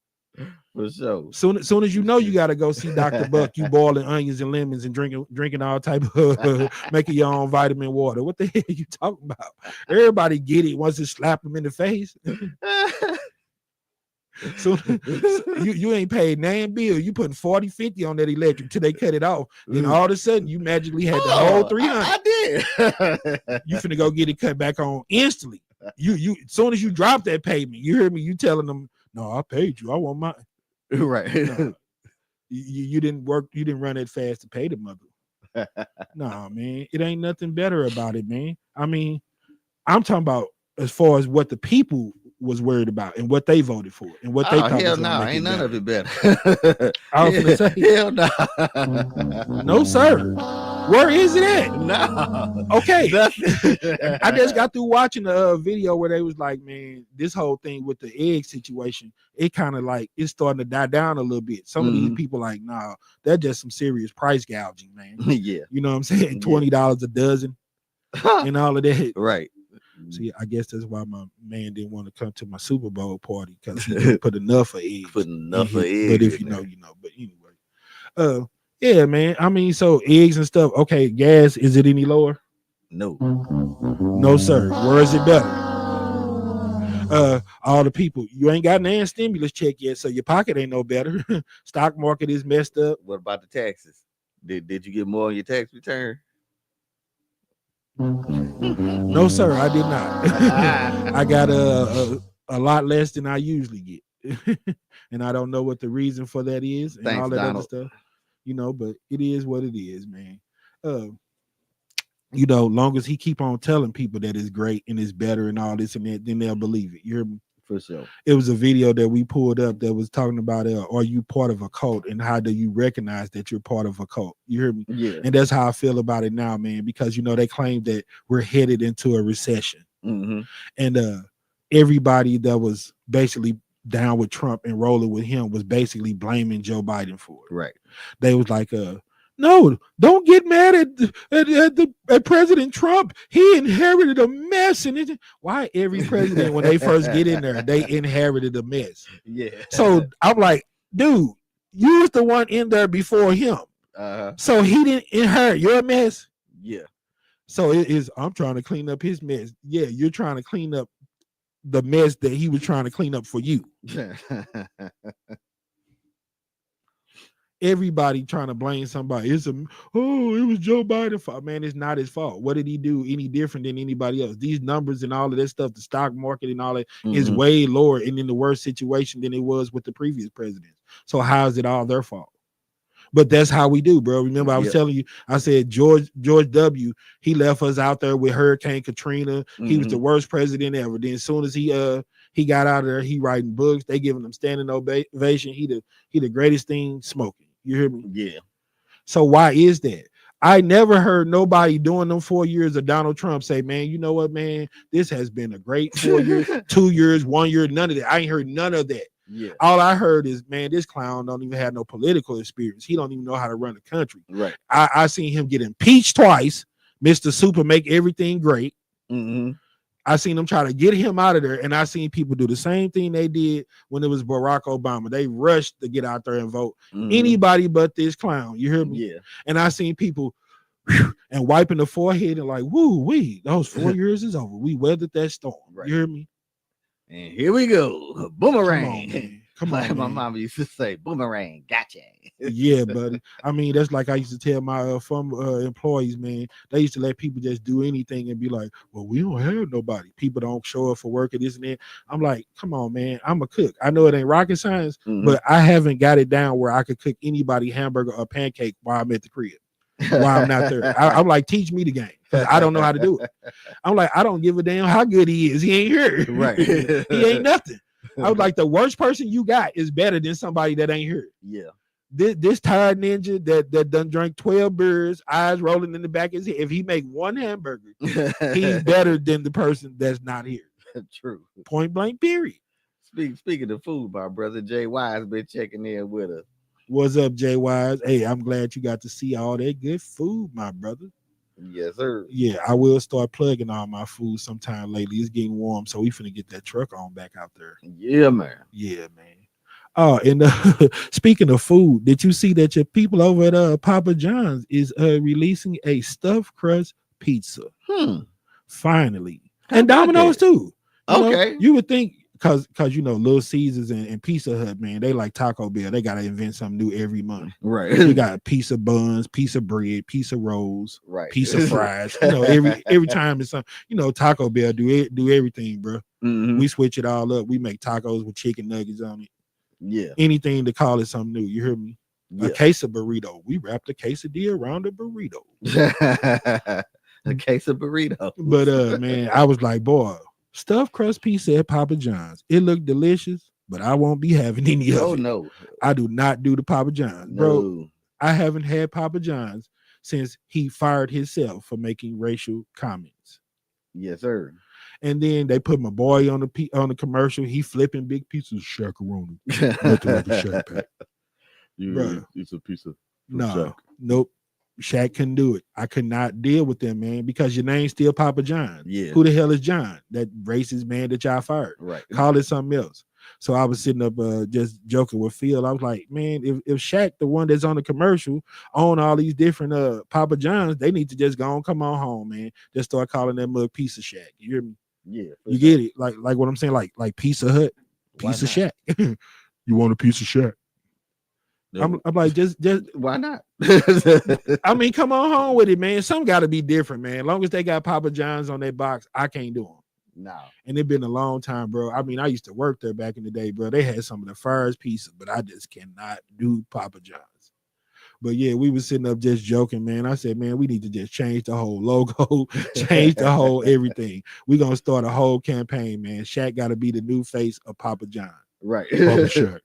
Speaker 1: For sure.
Speaker 2: Soon as you know you got to go see Dr. Buck, you boiling onions and lemons and drinking all type of making your own vitamin water. What the hell are you talking about? Everybody get it once it slap them in the face. So you ain't paid name bill. You putting 40, 50 on that electric till they cut it off. Then all of a sudden you magically had the whole 300.
Speaker 1: I did.
Speaker 2: You finna go get it cut back on instantly. You as soon as you drop that payment, you hear me? You telling them, no, I paid you. I want mine.
Speaker 1: Right.
Speaker 2: No. You didn't work. You didn't run that fast to pay the mother. Nah, man. It ain't nothing better about it, man. I mean, I'm talking about as far as what the people was worried about and what they voted for and what they thought
Speaker 1: hell
Speaker 2: was
Speaker 1: no, ain't none
Speaker 2: better.
Speaker 1: of it better.
Speaker 2: I was gonna say,
Speaker 1: hell no.
Speaker 2: no, sir. Where is it at?
Speaker 1: No.
Speaker 2: Okay. I just got through watching a video where they was like, man, this whole thing with the egg situation, it kind of like it's starting to die down a little bit. Some of these people like, nah, that's just some serious price gouging, man.
Speaker 1: Yeah.
Speaker 2: You know what I'm saying? $20 a dozen and all of that.
Speaker 1: Right.
Speaker 2: See, I guess that's why my man didn't want to come to my Super Bowl party because he didn't put enough of eggs.
Speaker 1: Put enough of
Speaker 2: eggs. But if you know,
Speaker 1: there.
Speaker 2: you know. But anyway, yeah, man. I mean, so eggs and stuff. Okay, gas, is it any lower?
Speaker 1: No.
Speaker 2: No, sir. Where is it better? All the people, you ain't got an stimulus check yet, so your pocket ain't no better. Stock market is messed up.
Speaker 1: What about the taxes? Did you get more on your tax return?
Speaker 2: No, sir, I did not. I got a lot less than I usually get. And I don't know what the reason for that is and
Speaker 1: Thanks,
Speaker 2: all that
Speaker 1: Donald.
Speaker 2: other stuff. But it is what it is, man. Long as he keep on telling people that it's great and it's better and all this and that, then they'll believe it. You hear me?
Speaker 1: For sure.
Speaker 2: It was a video that we pulled up that was talking about are you part of a cult and how do you recognize that you're part of a cult? You hear me?
Speaker 1: Yeah.
Speaker 2: And that's how I feel about it now, man, because they claim that we're headed into a recession.
Speaker 1: Mm-hmm.
Speaker 2: And everybody that was basically down with Trump and rolling with him was basically blaming Joe Biden for it.
Speaker 1: Right.
Speaker 2: They was like, no, don't get mad at President Trump. He inherited a mess. And why every president, when they first get in there, they inherited a mess?
Speaker 1: Yeah.
Speaker 2: So I'm like, dude, you was the one in there before him. So he didn't inherit your mess.
Speaker 1: Yeah.
Speaker 2: So it is, I'm trying to clean up his mess. Yeah, you're trying to clean up the mess that he was trying to clean up for you. Everybody trying to blame somebody. It was Joe Biden's fault. Man, it's not his fault. What did he do any different than anybody else? These numbers and all of that stuff, the stock market and all that is way lower and in the worst situation than it was with the previous presidents. So how is it all their fault? But that's how we do, bro. Remember, I was telling you, I said George W., he left us out there with Hurricane Katrina. He was the worst president ever. Then as soon as he got out of there, he writing books. They giving him standing ovation. He the greatest thing smoking. You hear me?
Speaker 1: Yeah.
Speaker 2: So why is that? I never heard nobody during them 4 years of Donald Trump say, man, you know what, man? This has been a great 4 years, 2 years, 1 year, none of that. I ain't heard none of that.
Speaker 1: Yeah.
Speaker 2: All I heard is, man, this clown don't even have no political experience. He don't even know how to run the country.
Speaker 1: Right.
Speaker 2: I seen him get impeached twice. Mr. Super make everything great.
Speaker 1: Mm-hmm.
Speaker 2: I seen them try to get him out of there, and I seen people do the same thing they did when it was Barack Obama. They rushed to get out there and vote. Anybody but this clown. You hear me?
Speaker 1: Yeah.
Speaker 2: And I seen people and wiping the forehead and like, woo wee, those 4 years is over. We weathered that storm. Right. You hear me?
Speaker 1: And here we go. Boomerang.
Speaker 2: Come
Speaker 1: Like
Speaker 2: on,
Speaker 1: my
Speaker 2: man.
Speaker 1: mama used to say, boomerang, gotcha.
Speaker 2: Yeah, buddy. I mean, that's like I used to tell my former employees, man. They used to let people just do anything and be like, "Well, we don't have nobody. People don't show up for work and this and that." I'm like, "Come on, man. I'm a cook. I know it ain't rocket science, but I haven't got it down where I could cook anybody hamburger or pancake while I'm at the crib, while I'm not there. I'm like, teach me the game because I don't know how to do it. I'm like, I don't give a damn how good he is. He ain't here.
Speaker 1: Right.
Speaker 2: He ain't nothing. I was like, the worst person you got is better than somebody that ain't here.
Speaker 1: Yeah.
Speaker 2: This tired ninja that done drank 12 beers, eyes rolling in the back of his head. If he make one hamburger, he's better than the person that's not here.
Speaker 1: True.
Speaker 2: Point blank, period.
Speaker 1: Speaking of food, my brother Jay Wise been checking in with us.
Speaker 2: What's up, Jay Wise? Hey, I'm glad you got to see all that good food, my brother.
Speaker 1: Yes, sir.
Speaker 2: Yeah, I will start plugging all my food sometime lately. It's getting warm, so we finna get that truck on back out there.
Speaker 1: Yeah, man.
Speaker 2: Yeah, man. Oh, and speaking of food, did you see that your people over at Papa John's is releasing a stuffed crust pizza? Finally.
Speaker 1: How
Speaker 2: And
Speaker 1: about
Speaker 2: Domino's
Speaker 1: that?
Speaker 2: too.
Speaker 1: Okay.
Speaker 2: You would think because Little Caesars and Pizza Hut, man, they like Taco Bell. They gotta invent something new every month.
Speaker 1: Right.
Speaker 2: We got piece of buns, piece of bread, piece of rolls,
Speaker 1: Right.
Speaker 2: piece of fries. Every time it's something, Taco Bell do everything, bro. We switch it all up. We make tacos with chicken nuggets on it.
Speaker 1: Yeah.
Speaker 2: Anything to call it something new. You hear me?
Speaker 1: Yeah.
Speaker 2: A case of burrito. We wrapped the quesadilla around a burrito.
Speaker 1: A case of burritos.
Speaker 2: But man, I was like, boy, stuffed crust pizza at Papa John's. It looked delicious, but I won't be having any of it.
Speaker 1: Oh no.
Speaker 2: I do not do the Papa John's. Bro,
Speaker 1: No.
Speaker 2: I haven't had Papa John's since he fired himself for making racial comments.
Speaker 1: Yes, sir.
Speaker 2: And then they put my boy on the commercial. He flipping big pieces of shakaroni. Nothing like a Shaq pack.
Speaker 1: It's a piece of
Speaker 2: No, nope. Shaq couldn't do it. I could not deal with them, man, because your name's still Papa John.
Speaker 1: Yeah.
Speaker 2: Who the hell is John? That racist man that y'all fired.
Speaker 1: Right.
Speaker 2: Call it something else. So I was sitting up just joking with Phil. I was like, man, if Shaq, the one that's on the commercial, own all these different Papa Johns, they need to just go on, come on home, man. Just start calling that mug piece of Shaq. You hear me?
Speaker 1: Yeah.
Speaker 2: You get it? Like what I'm saying, like Pizza Hut, piece of Shaq. You want a piece of Shaq? I'm like, just
Speaker 1: why not?
Speaker 2: I mean, come on home with it, man. Some got to be different, man. As long as they got Papa John's on their box, I can't do them.
Speaker 1: No.
Speaker 2: And it's been a long time, bro. I mean, I used to work there back in the day, bro. They had some of the first pieces, but I just cannot do Papa John's. But yeah, we was sitting up just joking, man. I said, man, we need to just change the whole logo, change the whole everything. We're gonna start a whole campaign, man. Shaq got to be the new face of Papa John.
Speaker 1: Right.
Speaker 2: Papa Shaq.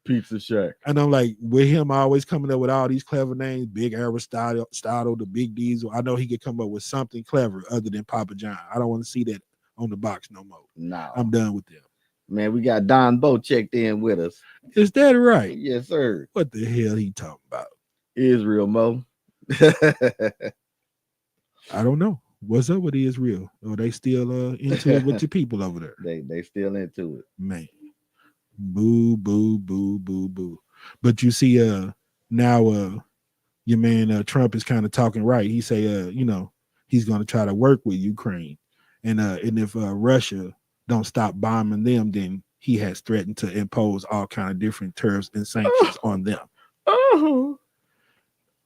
Speaker 1: Pizza Shack.
Speaker 2: And I'm like, with him always coming up with all these clever names, Big Aristotle, the Big Diesel. I know he could come up with something clever other than Papa John. I don't want to see that on the box no more.
Speaker 1: No.
Speaker 2: I'm done with them.
Speaker 1: Man, we got Don Bo checked in with us.
Speaker 2: Is that right?
Speaker 1: Yes, sir.
Speaker 2: What the hell he talking about?
Speaker 1: Israel Mo.
Speaker 2: I don't know. What's up with Israel? Are they still into it with your people over there?
Speaker 1: They still into it.
Speaker 2: Man. Boo, boo, boo, boo, boo. But you see, now your man Trump is kind of talking right. He say, he's going to try to work with Ukraine, and if Russia don't stop bombing them, then he has threatened to impose all kind of different tariffs and sanctions on them.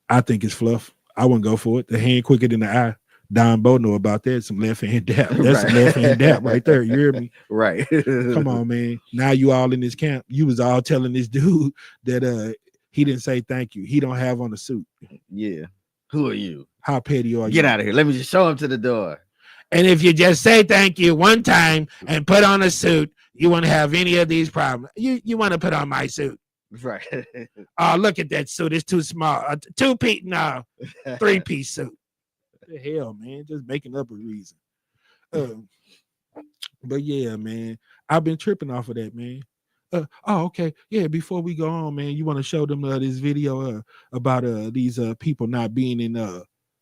Speaker 2: I think it's fluff. I wouldn't go for it. The hand quicker than the eye. Don Bo know about that. Some left hand dap. That's some left hand dap right there. You hear me?
Speaker 1: Right.
Speaker 2: Come on, man. Now you all in this camp. You was all telling this dude that he didn't say thank you. He don't have on a suit.
Speaker 1: Yeah. Who are you?
Speaker 2: How petty are you?
Speaker 1: Get out of here. Let me just show him to the door.
Speaker 2: And if you just say thank you one time and put on a suit, you won't have any of these problems. You want to put on my suit.
Speaker 1: Right.
Speaker 2: Oh, look at that suit. It's too small. 3-piece suit. The hell, man, just making up a reason. But yeah, man, I've been tripping off of that, man. Okay, yeah. Before we go on, man, you want to show them this video about these people not being in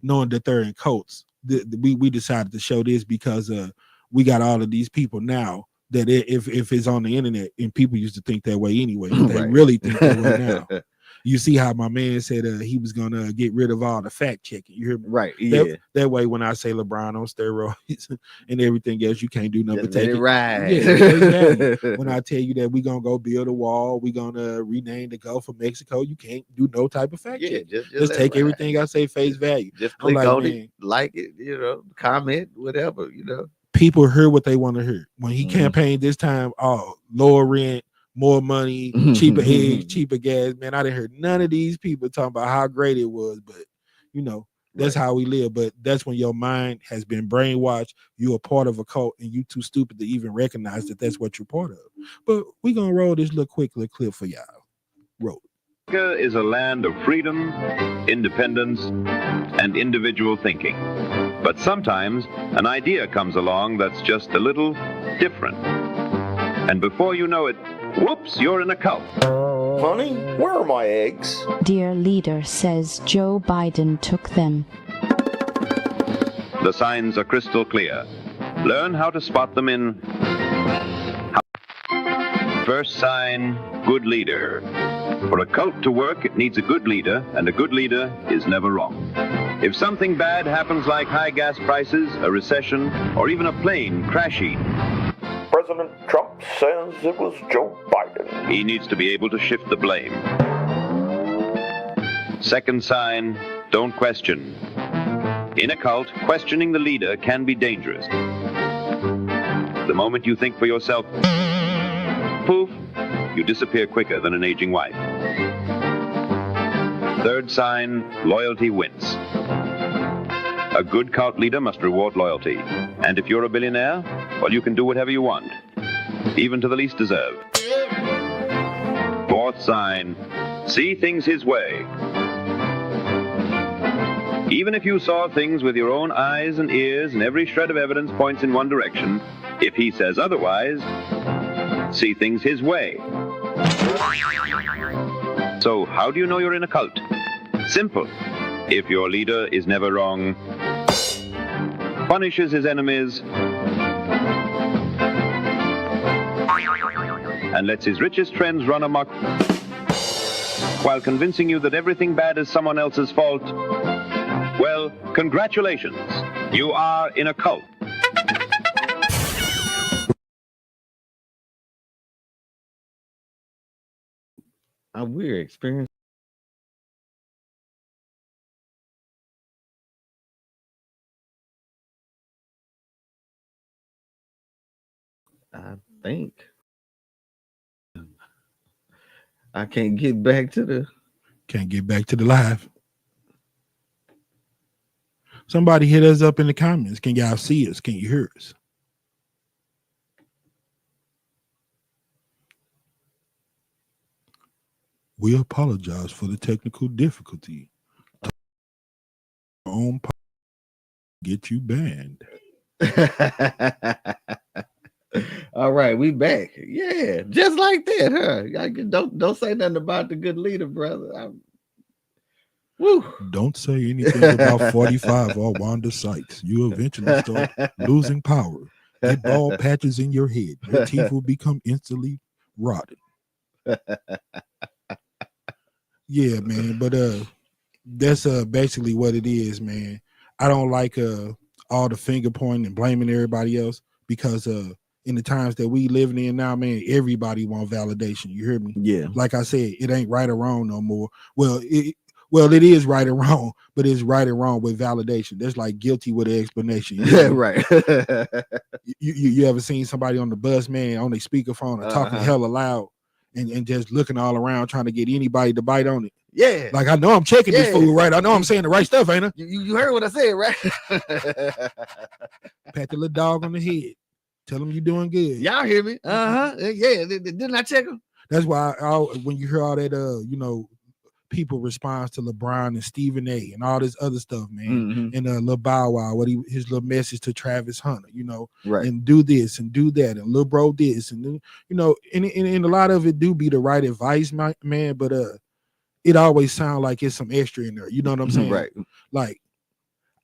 Speaker 2: knowing that they're in cults. We decided to show this because we got all of these people now that if it's on the internet, and people used to think that way anyway, they
Speaker 1: right.
Speaker 2: really think that way now. You see how my man said he was gonna get rid of all the fact checking. You hear me?
Speaker 1: Right. Yeah.
Speaker 2: That way, when I say LeBron on steroids and everything else, you can't do nothing but
Speaker 1: Just let
Speaker 2: take
Speaker 1: it ride.
Speaker 2: Yeah, exactly. When I tell you that we're gonna go build a wall, we're gonna rename the Gulf of Mexico, you can't do no type of fact check. Just
Speaker 1: let
Speaker 2: take
Speaker 1: it ride.
Speaker 2: everything I say face value.
Speaker 1: Just
Speaker 2: I'm
Speaker 1: click
Speaker 2: like,
Speaker 1: on
Speaker 2: man,
Speaker 1: it, like it, comment, whatever,
Speaker 2: people hear what they want to hear. When he
Speaker 1: Mhm.
Speaker 2: campaigned this time, oh, lower rent, more money, cheaper eggs, cheaper gas. Man, I didn't hear none of these people talking about how great it was, but that's how we live. But that's when your mind has been brainwashed. You're a part of a cult, and you too stupid to even recognize that that's what you're part of. But we gonna roll this little quick little clip for y'all. Roll.
Speaker 8: America is a land of freedom, independence, and individual thinking. But sometimes an idea comes along that's just a little different. And before you know it, whoops, you're in a cult.
Speaker 3: Honey, where are my eggs?
Speaker 9: Dear leader says Joe Biden took them.
Speaker 8: The signs are crystal clear. Learn how to spot them in first sign, good leader. For a cult to work, it needs a good leader, and a good leader is never wrong. If something bad happens like high gas prices, a recession, or even a plane crashing,
Speaker 3: President Trump says it was Joe Biden.
Speaker 8: he needs to be able to shift the blame. Second sign, don't question. In a cult, questioning the leader can be dangerous. The moment you think for yourself, poof, you disappear quicker than an aging wife. Third sign, loyalty wins. A good cult leader must reward loyalty. And if you're a billionaire, well, you can do whatever you want, even to the least deserved. Fourth sign, see things his way. Even if you saw things with your own eyes and ears and every shred of evidence points in one direction, if he says otherwise, see things his way. So how do you know you're in a cult? Simple. If your leader is never wrong, punishes his enemies, and lets his richest friends run amok while convincing you that everything bad is someone else's fault, well, congratulations. You are in a cult.
Speaker 1: A weird experience. I think I can't get back to the
Speaker 2: live. Somebody hit us up in the comments. Can y'all see us? Can you hear us? We apologize for the technical difficulty. On get you banned.
Speaker 1: All right, we back. Yeah, just like that, huh? Don't say nothing about the good leader, brother. Woo.
Speaker 2: Don't say anything about 45 or Wanda Sykes. You eventually start losing power. Get bald patches in your head. Your teeth will become instantly rotted. Yeah, man. But that's basically what it is, man. I don't like all the finger pointing and blaming everybody else because in the times that we living in now, man, everybody want validation. You hear me?
Speaker 1: Yeah.
Speaker 2: Like I said, it ain't right or wrong no more. Well, it is right and wrong, but it's right and wrong with validation. That's like guilty with an explanation.
Speaker 1: Yeah, right.
Speaker 2: you ever seen somebody on the bus, man, on their speakerphone or talking hella loud and just looking all around trying to get anybody to bite on it?
Speaker 1: Yeah.
Speaker 2: Like, I know I'm checking this food right. I know I'm saying the right stuff, ain't I?
Speaker 1: You heard what I said, right?
Speaker 2: Pat the little dog on the head. Tell him you're doing good.
Speaker 1: Y'all hear me? Yeah. Didn't I check him?
Speaker 2: That's why when you hear all that, people response to LeBron and Stephen A. and all this other stuff, man, and Lil Bow Wow, his little message to Travis Hunter,
Speaker 1: right,
Speaker 2: and do this and do that, and Lil Bro this, and and a lot of it do be the right advice, man, but it always sounds like it's some extra in there. You know what I'm saying?
Speaker 1: Right.
Speaker 2: Like,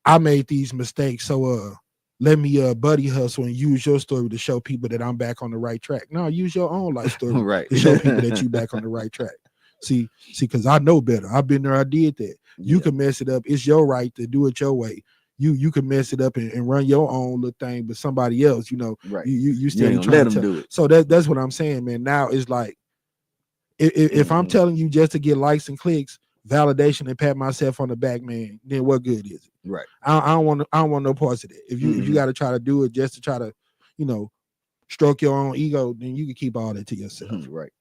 Speaker 2: I made these mistakes, so let me buddy hustle and use your story to show people that I'm back on the right track. No, use your own life story
Speaker 1: right,
Speaker 2: to show people that you back on the right track. See, because I know better. I've been there. I did that. You
Speaker 1: Yeah.
Speaker 2: can mess it up. It's your right to do it your way. You can mess it up and run your own little thing, but somebody else,
Speaker 1: Right.
Speaker 2: you still
Speaker 1: ain't gonna
Speaker 2: trying
Speaker 1: let
Speaker 2: to
Speaker 1: them
Speaker 2: tell.
Speaker 1: do it.
Speaker 2: So that's what I'm saying, man. Now it's like if I'm telling you just to get likes and clicks, validation, and pat myself on the back, man, then what good is it?
Speaker 1: Right.
Speaker 2: I don't want no parts of that. If you got to try to do it just to try to, stroke your own ego, then you can keep all that to yourself.
Speaker 1: Right.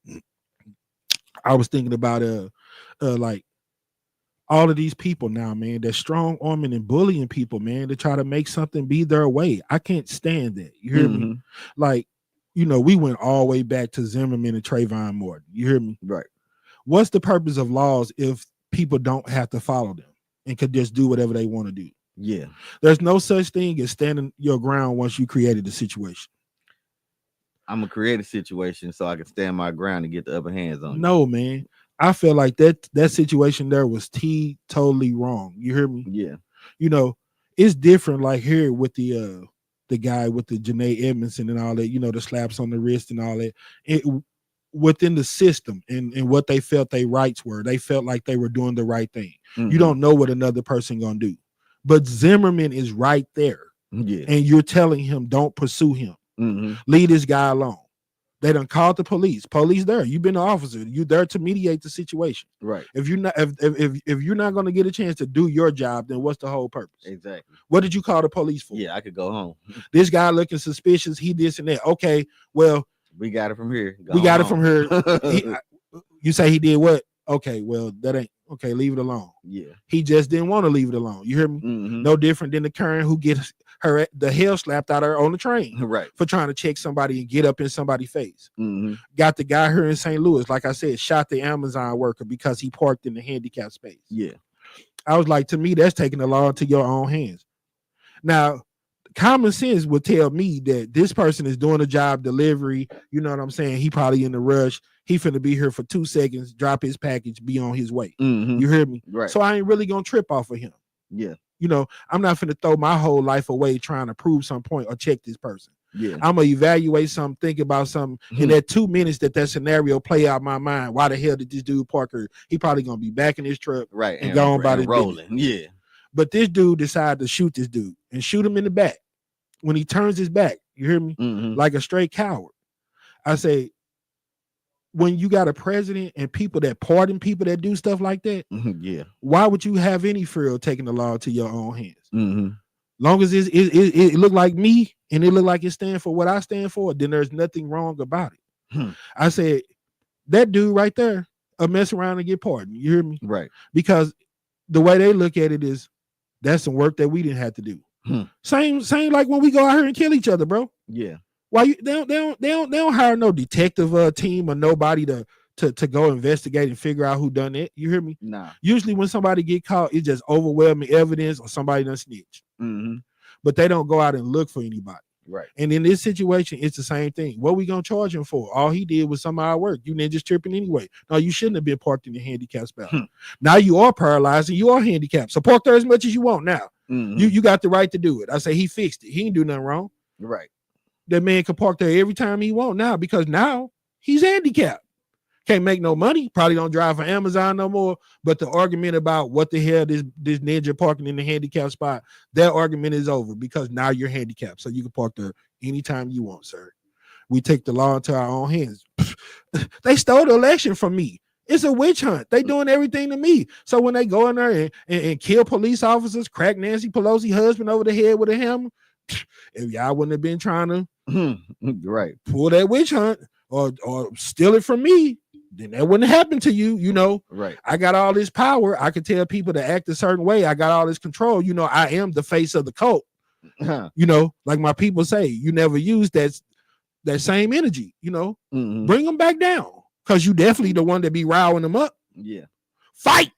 Speaker 2: I was thinking about like all of these people now, man, they're strong arming and bullying people, man, to try to make something be their way. I can't stand that. You hear me? Like, we went all the way back to Zimmerman and Trayvon Martin. You hear me?
Speaker 1: Right.
Speaker 2: What's the purpose of laws if people don't have to follow them and could just do whatever they want to do?
Speaker 1: Yeah.
Speaker 2: There's no such thing as standing your ground once you created the situation.
Speaker 1: I'm gonna create a situation so I can stand my ground and get the upper hands on you.
Speaker 2: No, man. I feel like that situation there was totally wrong. You hear me?
Speaker 1: Yeah.
Speaker 2: It's different like here with the guy with the Janae Edmondson and all that, the slaps on the wrist and all that. It within the system and what they felt their rights were. They felt like they were doing the right thing. You don't know what another person gonna do. But Zimmerman is right there.
Speaker 1: Yeah.
Speaker 2: And you're telling him don't pursue him. Leave this guy alone. They done called the police. Police there. You've been the officer. You there to mediate the situation.
Speaker 1: Right.
Speaker 2: If you're not, if you're not going to get a chance to do your job, then what's the whole purpose?
Speaker 1: Exactly.
Speaker 2: What did you call the police for?
Speaker 1: Yeah, I could go home.
Speaker 2: This guy looking suspicious. He this and that. Okay, well,
Speaker 1: we got it from here.
Speaker 2: It from here. You say he did what? Okay, well, that ain't okay. Leave it alone.
Speaker 1: Yeah.
Speaker 2: He just didn't want to leave it alone. You hear me? No different than the Karen who gets the hell slapped out of her on the train,
Speaker 1: right,
Speaker 2: for trying to check somebody and get up in somebody's face. Got the guy here in St. Louis, like I said, shot the Amazon worker because he parked in the handicapped space.
Speaker 1: Yeah.
Speaker 2: I was like, to me, that's taking the law into your own hands. Now, common sense would tell me that this person is doing a job delivery. You know what I'm saying? He probably in a rush. He finna be here for 2 seconds, drop his package, be on his way. You hear me?
Speaker 1: Right.
Speaker 2: So I ain't really gonna trip off of him.
Speaker 1: Yeah.
Speaker 2: I'm not finna throw my whole life away trying to prove some point or check this person.
Speaker 1: Yeah.
Speaker 2: I'm gonna evaluate something, think about something. In that 2 minutes that scenario play out my mind, why the hell did this dude park here? He probably gonna be back in his truck,
Speaker 1: right,
Speaker 2: and go on by the
Speaker 1: rolling. Yeah.
Speaker 2: But this dude decided to shoot this dude and shoot him in the back. When he turns his back, you hear me? Like a straight coward. I say, when you got a president and people that pardon people that do stuff like that,
Speaker 1: yeah,
Speaker 2: why would you have any fear of taking the law into your own hands? Long as it look like me and it look like it stand for what I stand for, then there's nothing wrong about it. I said, that dude right there, mess around and get pardoned. You hear me?
Speaker 1: Right.
Speaker 2: Because the way they look at it is, that's some work that we didn't have to do. Same like when we go out here and kill each other, bro.
Speaker 1: Yeah.
Speaker 2: Why they don't hire no detective team or nobody to go investigate and figure out who done it. You hear me?
Speaker 1: Nah.
Speaker 2: Usually when somebody get caught, it's just overwhelming evidence or somebody done snitch. But they don't go out and look for anybody.
Speaker 1: Right.
Speaker 2: And in this situation, it's the same thing. What we gonna charge him for? All he did was some odd work. You ninjas tripping anyway. No, you shouldn't have been parked in the handicapped spot. Now you are paralyzed and you are handicapped. So park there as much as you want now. You got the right to do it. I say he fixed it. He didn't do nothing wrong.
Speaker 1: Right.
Speaker 2: That man can park there every time he want now because now he's handicapped. Can't make no money. Probably don't drive for Amazon no more. But the argument about what the hell this ninja parking in the handicapped spot, that argument is over because now you're handicapped. So you can park there anytime you want, sir. We take the law into our own hands. They stole the election from me. It's a witch hunt. They doing everything to me. So when they go in there and kill police officers, crack Nancy Pelosi husband over the head with a hammer, if y'all wouldn't have been trying to
Speaker 1: right,
Speaker 2: pull that witch hunt or steal it from me, then that wouldn't happen to you.
Speaker 1: Right.
Speaker 2: I got all this power. I can tell people to act a certain way. I got all this control. I am the face of the cult. Like my people say, you never use that same energy. Bring them back down. Because you definitely the one that be riling them up.
Speaker 1: Yeah.
Speaker 2: Fight.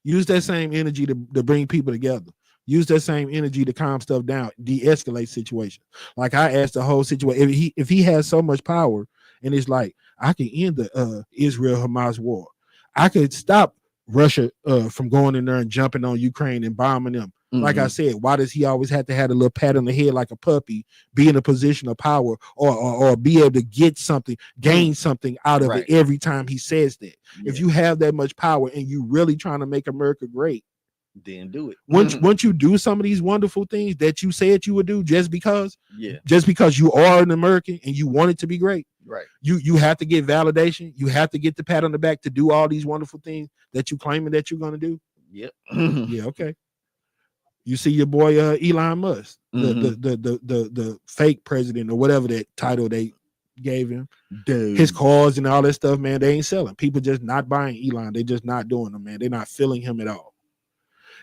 Speaker 2: Use that same energy to bring people together. Use that same energy to calm stuff down, de-escalate situations. Like I asked the whole situation, if he has so much power, and it's like, I can end the Israel-Hamas war. I could stop Russia from going in there and jumping on Ukraine and bombing them. Like I said, why does he always have to have a little pat on the head like a puppy, be in a position of power, or be able to get something, gain something out of it every time he says that? Yeah. If you have that much power and you really trying to make America great,
Speaker 1: then do it.
Speaker 2: Once you do some of these wonderful things that you said you would do just because you are an American and you want it to be great,
Speaker 1: right?
Speaker 2: You have to get validation. You have to get the pat on the back to do all these wonderful things that you claiming that you're going to do.
Speaker 1: Yep.
Speaker 2: Yeah. Okay. You see your boy Elon Musk, the fake president or whatever that title they gave him. Dude. His cars and all that stuff, man, they ain't selling. People just not buying Elon. They just not doing them, man. They're not feeling him at all.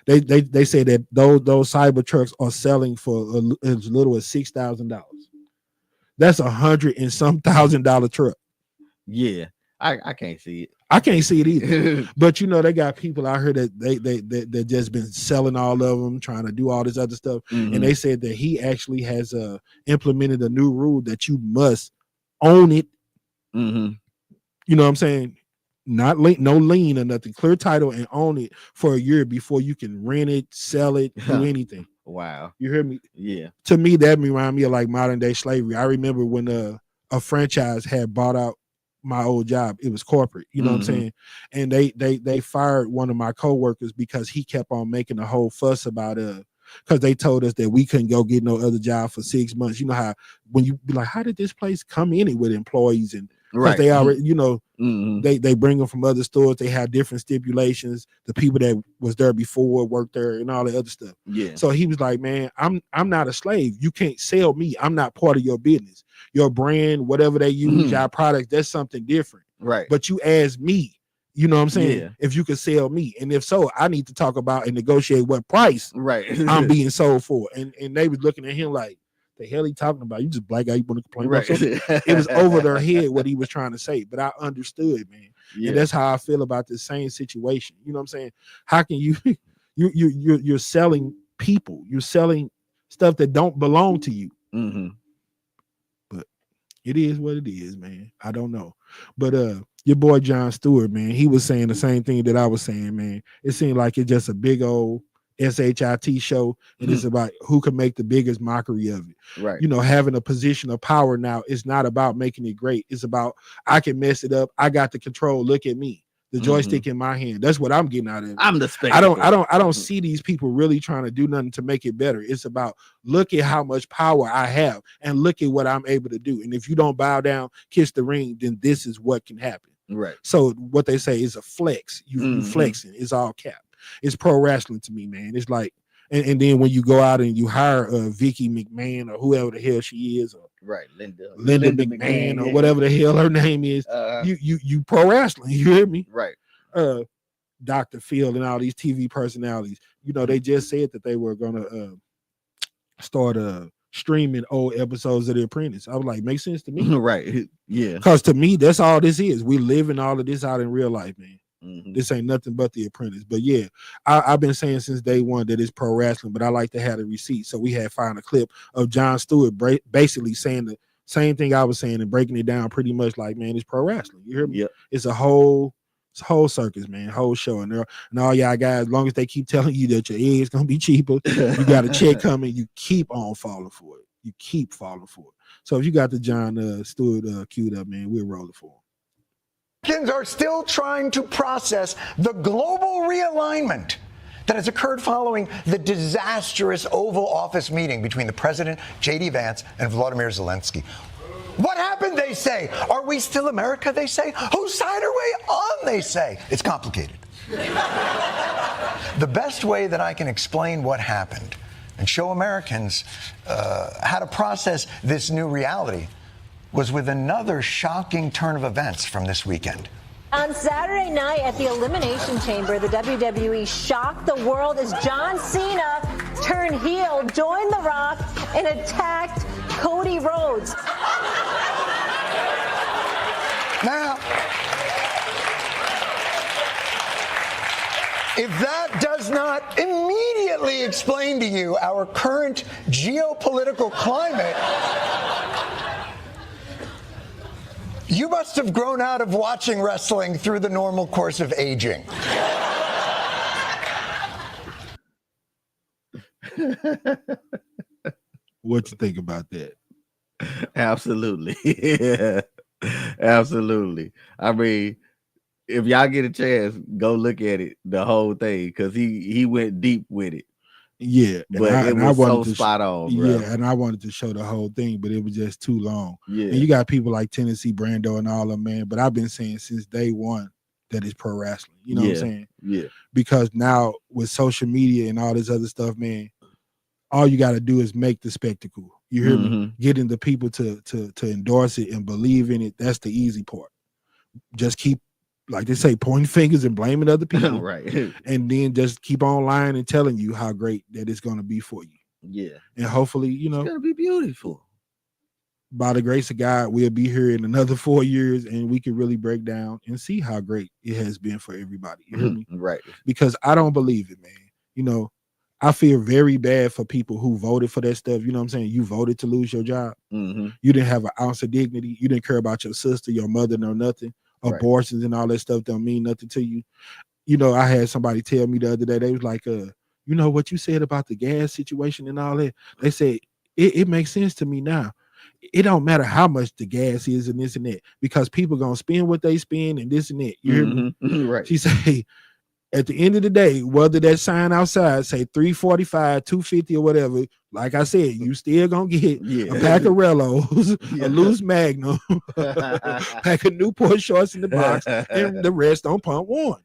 Speaker 2: They say that those cyber trucks are selling for as little as $6,000. That's $100 and some $1,000 truck.
Speaker 1: Yeah, I can't see it.
Speaker 2: I can't see it either. But you know, they got people out here that they just been selling all of them, trying to do all this other stuff. And they said that he actually has implemented a new rule that you must own it. You know what I'm saying? Not no lien or nothing. Clear title and own it for a year before you can rent it, sell it, do anything.
Speaker 1: Wow.
Speaker 2: You hear me?
Speaker 1: Yeah.
Speaker 2: To me, that remind me of like modern day slavery. I remember when a franchise had bought out my old job. It was corporate, you know what I'm saying? And they fired one of my coworkers because he kept on making a whole fuss about because they told us that we couldn't go get no other job for 6 months. You know how when you be like, how did this place come in it with employees? And because they already, you know, they bring them from other stores. They have different stipulations. The people that was there before worked there and all the other stuff.
Speaker 1: Yeah.
Speaker 2: So he was like, man, I'm not a slave. You can't sell me. I'm not part of your business. Your brand, whatever they use, your products, that's something different.
Speaker 1: Right.
Speaker 2: But you ask me, you know what I'm saying? If you could sell me. And if so, I need to talk about and negotiate what price I'm being sold for. And they was looking at him like, the hell he talking about? You just black guy, you want to complain about something? It was over their head what he was trying to say, but I understood, man. And that's how I feel about the same situation. You know what I'm saying? How can you're selling people, you're selling stuff that don't belong to you. But it is what it is, man. I don't know. But your boy Jon Stewart, man, he was saying the same thing that I was saying, man. It seemed like it's just a big old SHIT show, and it's about who can make the biggest mockery of it.
Speaker 1: Right.
Speaker 2: You know, having a position of power now is not about making it great. It's about I can mess it up. I got the control. Look at me. The joystick in my hand. That's what I'm getting out of it.
Speaker 1: I'm the spectacle.
Speaker 2: I don't see these people really trying to do nothing to make it better. It's about look at how much power I have and look at what I'm able to do. And if you don't bow down, kiss the ring, then this is what can happen.
Speaker 1: Right.
Speaker 2: So what they say is a flex. You flexing. It's all cap. It's pro wrestling to me, man. It's like, and then when you go out and you hire Vicky McMahon or whoever the hell she is, or Linda McMahon or whatever the hell her name is, you pro wrestling. You hear me?
Speaker 1: Right.
Speaker 2: Dr. Phil and all these TV personalities. You know, they just said that they were gonna start streaming old episodes of The Apprentice. I was like, makes sense to me.
Speaker 1: Right. Yeah.
Speaker 2: Because to me, that's all this is. We living all of this out in real life, man. This ain't nothing but The Apprentice. But yeah, I've been saying since day one that it's pro wrestling, but I like to have the receipt. So we had found a clip of Jon Stewart basically saying the same thing I was saying and breaking it down pretty much like, man, it's pro wrestling. You hear me?
Speaker 1: Yep.
Speaker 2: It's a whole circus, man, whole show. And all y'all guys, as long as they keep telling you that your eggs gonna be cheaper, you got a check coming, you keep on falling for it. You keep falling for it. So if you got the Jon Stewart queued up, man, we're rolling for him.
Speaker 10: Americans are still trying to process the global realignment that has occurred following the disastrous Oval Office meeting between the president, J.D. Vance, and Volodymyr Zelensky. What happened, they say? Are we still America, they say? Whose side are we on, they say? It's complicated. The best way that I can explain what happened and show Americans how to process this new reality was with another shocking turn of events from this weekend.
Speaker 11: On Saturday night at the Elimination Chamber, the WWE shocked the world as John Cena turned heel, joined The Rock, and attacked Cody Rhodes.
Speaker 10: Now, if that does not immediately explain to you our current geopolitical climate, you must have grown out of watching wrestling through the normal course of aging.
Speaker 2: What you think about that?
Speaker 1: Absolutely. Yeah. Absolutely. I mean, if y'all get a chance, go look at it, the whole thing, because he went deep with it.
Speaker 2: Yeah,
Speaker 1: But it
Speaker 2: I
Speaker 1: was so
Speaker 2: wanted to
Speaker 1: spot on, bro.
Speaker 2: yeah, and I wanted to show the whole thing, but it was just too long.
Speaker 1: Yeah.
Speaker 2: And you got people like Tennessee Brando and all of them, man. But I've been saying since day one that it's pro wrestling. You know what I'm saying?
Speaker 1: Yeah.
Speaker 2: Because now with social media and all this other stuff, man, all you got to do is make the spectacle. You hear me? Getting the people to endorse it and believe in it. That's the easy part. Just keep, like they say, pointing fingers and blaming other people.
Speaker 1: Right.
Speaker 2: And then just keep on lying and telling you how great that it's going to be for you.
Speaker 1: Yeah.
Speaker 2: And hopefully, you know,
Speaker 1: it's going to be beautiful.
Speaker 2: By the grace of God, we'll be here in another 4 years and we can really break down and see how great it has been for everybody. You hear me?
Speaker 1: Right.
Speaker 2: Because I don't believe it, man. You know, I feel very bad for people who voted for that stuff. You know what I'm saying? You voted to lose your job. You didn't have an ounce of dignity. You didn't care about your sister, your mother, no nothing.
Speaker 1: Right.
Speaker 2: Abortions and all that stuff don't mean nothing to you. You know, I had somebody tell me the other day, they was like, you know what you said about the gas situation and all that? They said, it makes sense to me now. It don't matter how much the gas is and this and that, because people gonna spend what they spend and this and that. You hear me?
Speaker 1: Right.
Speaker 2: She say, at the end of the day, whether that sign outside say 345, 250 or whatever, like I said, you still gonna get a pack of Rellos, a loose Magnum, pack of Newport shorts in the box, and the rest on pump one.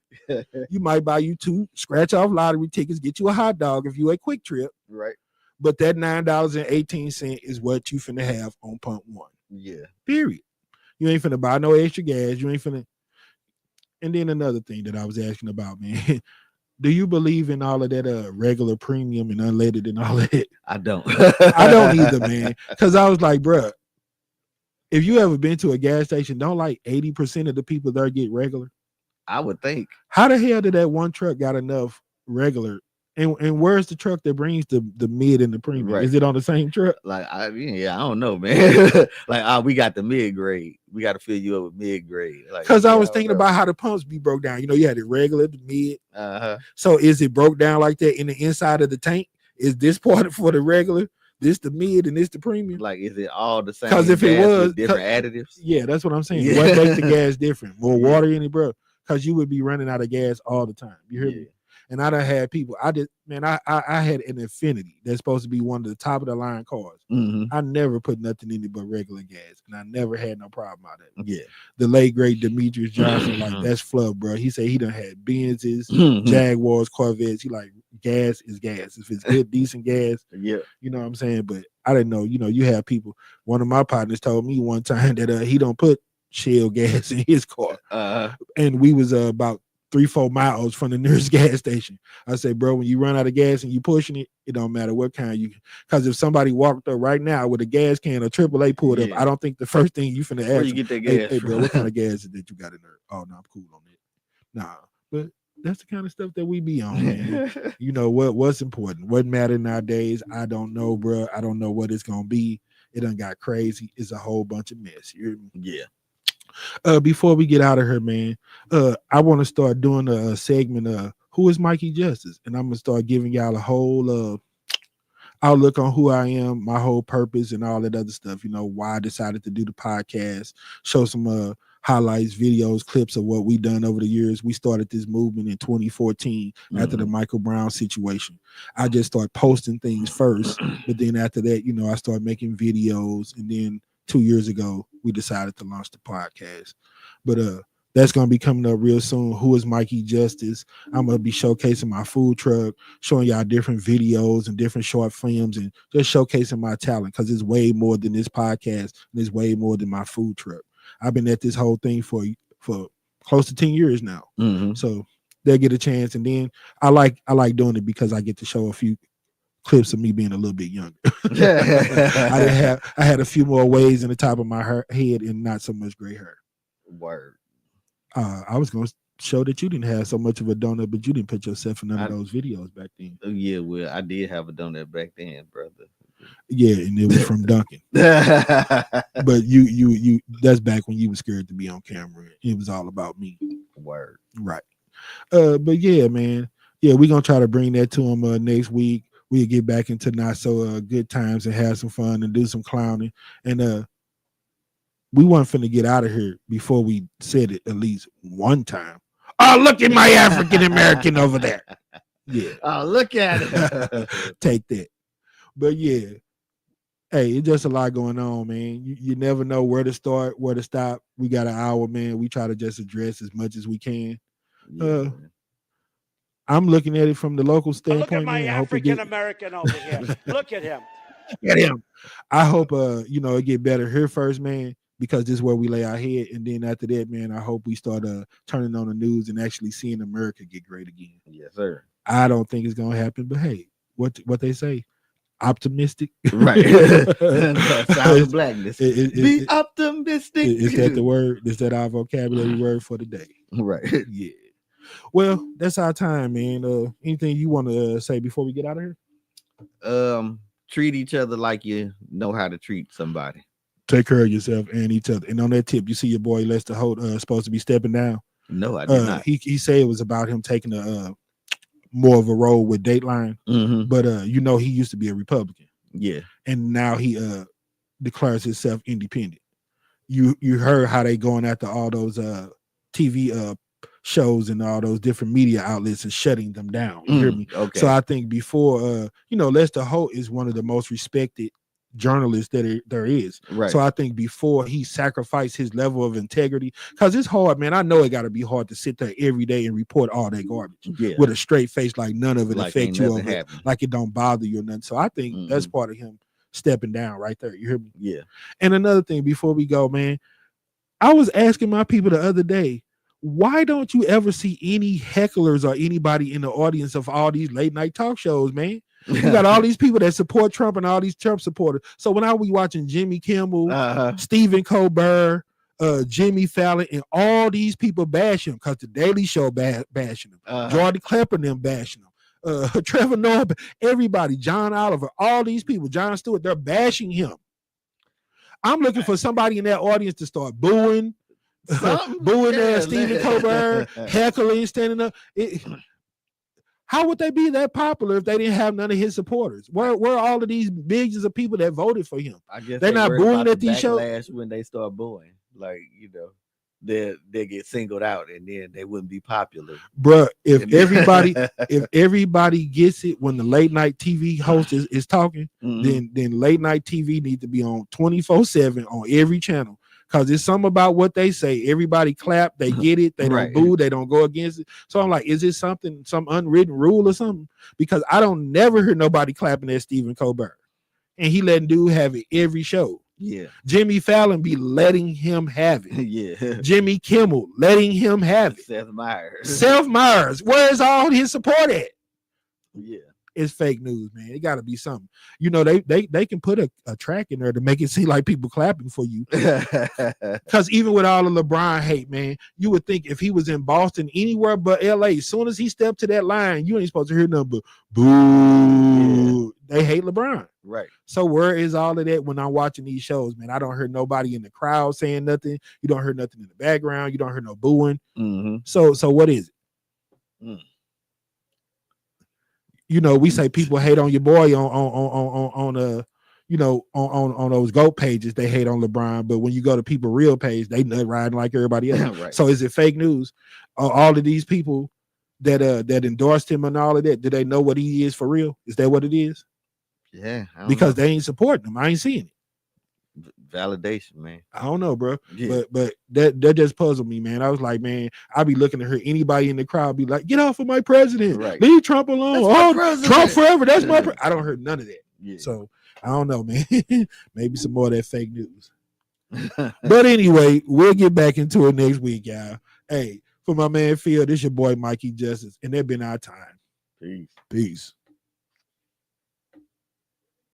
Speaker 2: You might buy you 2 scratch off lottery tickets, get you a hot dog if you a Quick Trip.
Speaker 1: Right.
Speaker 2: But that $9.18 is what you finna have on pump one.
Speaker 1: Yeah.
Speaker 2: Period. You ain't finna buy no extra gas. You ain't finna. And then another thing that I was asking about, man, do you believe in all of that regular premium and unleaded and all that?
Speaker 1: I don't.
Speaker 2: I don't either, man. Because I was like, bruh, if you ever been to a gas station, don't like 80% of the people there get regular?
Speaker 1: I would think.
Speaker 2: How the hell did that one truck got enough regular? And where's the truck that brings the mid and the premium?
Speaker 1: Right.
Speaker 2: Is it on the same truck?
Speaker 1: Like, I don't know, man. Like, we got the mid grade. We got to fill you up with mid grade.
Speaker 2: Because I was thinking about how the pumps be broke down. You know, you had the regular, the mid. So is it broke down like that in the inside of the tank? Is this part for the regular, this the mid, and this the premium?
Speaker 1: Like, is it all the same?
Speaker 2: Because if it was
Speaker 1: different additives,
Speaker 2: yeah, that's what I'm saying. What makes the gas different? More water in it, bro? Because you would be running out of gas all the time. You hear me? And I done had people. I had an Infinity that's supposed to be one of the top of the line cars. I never put nothing in it but regular gas, and I never had no problem out of it.
Speaker 1: Yeah.
Speaker 2: The late great Demetrius Johnson, like, that's fluff, bro. He said he done had Benzes, Jaguars, Corvettes. He like, gas is gas. If it's good, decent gas,
Speaker 1: yeah,
Speaker 2: you know what I'm saying. But I didn't know. You know, you have people. One of my partners told me one time that he don't put Shell gas in his car, and we was about 3-4 miles from the nearest gas station. I say, bro, when you run out of gas and you pushing it, it don't matter what kind you. Because if somebody walked up right now with a gas can or AAA pulled up, I don't think the first thing you finna ask,
Speaker 1: where you get that gas
Speaker 2: hey bro, what kind of gas is that you got in there? Oh no, I'm cool on it. Nah, but that's the kind of stuff that we be on, man. You know what's important, what matter nowadays. I don't know, bro. I don't know what it's gonna be. It done got crazy. It's a whole bunch of mess. You hear me?
Speaker 1: Yeah.
Speaker 2: Before we get out of here, man, I want to start doing a segment, Who is Mikey Justice? And I'm going to start giving y'all a whole outlook on who I am, my whole purpose, and all that other stuff. You know, why I decided to do the podcast, show some highlights, videos, clips of what we done over the years. We started this movement in 2014 after the Michael Brown situation. I just started posting things first, but then after that, you know, I started making videos, and then 2 years ago, we decided to launch the podcast. But that's going to be coming up real soon. Who is Mikey Justice? I'm going to be showcasing my food truck, showing y'all different videos and different short films, and just showcasing my talent, because it's way more than this podcast, and it's way more than my food truck. I've been at this whole thing for close to 10 years now. So they'll get a chance. And then I like doing it because I get to show a few clips of me being a little bit younger. I had a few more waves in the top of my head and not so much gray hair.
Speaker 1: Word.
Speaker 2: I was going to show that you didn't have so much of a donut, but you didn't put yourself in none of those videos back then.
Speaker 1: Yeah, well, I did have a donut back then, brother.
Speaker 2: Yeah, and it was from Duncan. But you that's back when you were scared to be on camera. It was all about me.
Speaker 1: Word.
Speaker 2: Right. But yeah, man. Yeah, we're gonna try to bring that to him next week. we'll get back into not so good times and have some fun and do some clowning. And we weren't finna get out of here before we said it at least one time. Oh, look at my African American over there. Yeah.
Speaker 1: Oh, look at it.
Speaker 2: Take that. But yeah, hey, it's just a lot going on, man. You never know where to start, where to stop. We got an hour, man. We try to just address as much as we can.
Speaker 1: Yeah,
Speaker 2: I'm looking at it from the local standpoint.
Speaker 12: Look at my
Speaker 2: man.
Speaker 12: African American over here. Look at him.
Speaker 2: Get him. I hope it get better here first, man, because this is where we lay our head. And then after that, man, I hope we start turning on the news and actually seeing America get great again.
Speaker 1: Yes, sir.
Speaker 2: I don't think it's gonna happen, but hey, what they say, optimistic,
Speaker 1: right? Sound of blackness. Be optimistic.
Speaker 2: Is that the word? Is that our vocabulary word for the day?
Speaker 1: Right.
Speaker 2: Yeah. Well, that's our time, man. Anything you want to say before we get out of
Speaker 1: here? Treat each other like you know how to treat somebody.
Speaker 2: Take care of yourself and each other. And on that tip, you see your boy Lester Holt supposed to be stepping down.
Speaker 1: No, I did not.
Speaker 2: He said it was about him taking a more of a role with Dateline, but he used to be a Republican.
Speaker 1: Yeah,
Speaker 2: and now he declares himself independent. You heard how they going after all those TV shows and all those different media outlets and shutting them down. You hear me?
Speaker 1: Okay.
Speaker 2: So I think before Lester Holt is one of the most respected journalists that there is.
Speaker 1: Right.
Speaker 2: So I think before he sacrificed his level of integrity, because it's hard, man. I know it got to be hard to sit there every day and report all that garbage with a straight face, like none of it affects you, like it don't bother you or nothing. So I think that's part of him stepping down right there. You hear me?
Speaker 1: Yeah.
Speaker 2: And another thing before we go, man, I was asking my people the other day, why don't you ever see any hecklers or anybody in the audience of all these late night talk shows, man? You got all these people that support Trump and all these Trump supporters. So when I was watching Jimmy Kimmel, Stephen Colbert, Jimmy Fallon, and all these people bashing him, because the Daily Show bashing him, Jordan Klepper them bashing him, Trevor Noah, everybody, John Oliver, all these people, Jon Stewart, they're bashing him. I'm looking for somebody in that audience to start booing, Stephen Colbert, heckling, standing up. How would they be that popular if they didn't have none of his supporters? Where are all of these millions of people that voted for him?
Speaker 1: I guess
Speaker 2: they're not booing at these shows.
Speaker 1: When they start booing, like they get singled out and then they wouldn't be popular.
Speaker 2: Bruh, if everybody gets it when the late night TV host is talking, then late night TV needs to be on 24/7 on every channel. Because it's something about what they say. Everybody clap, they get it, they don't boo, they don't go against it. So I'm like, is it some unwritten rule or something? Because I don't never hear nobody clapping at Stephen Colbert. And he letting dude have it every show.
Speaker 1: Yeah.
Speaker 2: Jimmy Fallon be letting him have it.
Speaker 1: Yeah.
Speaker 2: Jimmy Kimmel letting him have it. Seth Meyers, where's all his support at?
Speaker 1: Yeah.
Speaker 2: It's fake news, man. It got to be something. They can put a track in there to make it seem like people clapping for you. Because even with all the LeBron hate, man, you would think if he was in Boston, anywhere but LA, as soon as he stepped to that line, you ain't supposed to hear nothing but boo. Yeah. They hate LeBron.
Speaker 1: Right.
Speaker 2: So where is all of that when I'm watching these shows, man? I don't hear nobody in the crowd saying nothing. You don't hear nothing in the background. You don't hear no booing. So what is it? We say people hate on your boy on those GOAT pages. They hate on LeBron, but when you go to people real page, they nut riding like everybody else.
Speaker 1: Right.
Speaker 2: So is it fake news? All of these people that endorsed him and all of that, do they know what he is for real? Is that what it is?
Speaker 1: Yeah,
Speaker 2: because they ain't supporting him. I ain't seeing it.
Speaker 1: Validation, man.
Speaker 2: I don't know, bro.
Speaker 1: Yeah.
Speaker 2: But that just puzzled me, man. I was like, man, I be looking at her. Anybody in the crowd be like, get off of my president.
Speaker 1: Right.
Speaker 2: Leave Trump alone. Trump forever. That's my I don't hear none of that.
Speaker 1: Yeah.
Speaker 2: So I don't know, man. Maybe some more of that fake news. But anyway, we'll get back into it next week, y'all. Hey, for my man Phil, this your boy Mikey Justice, and that been our time.
Speaker 1: Peace.
Speaker 2: Peace.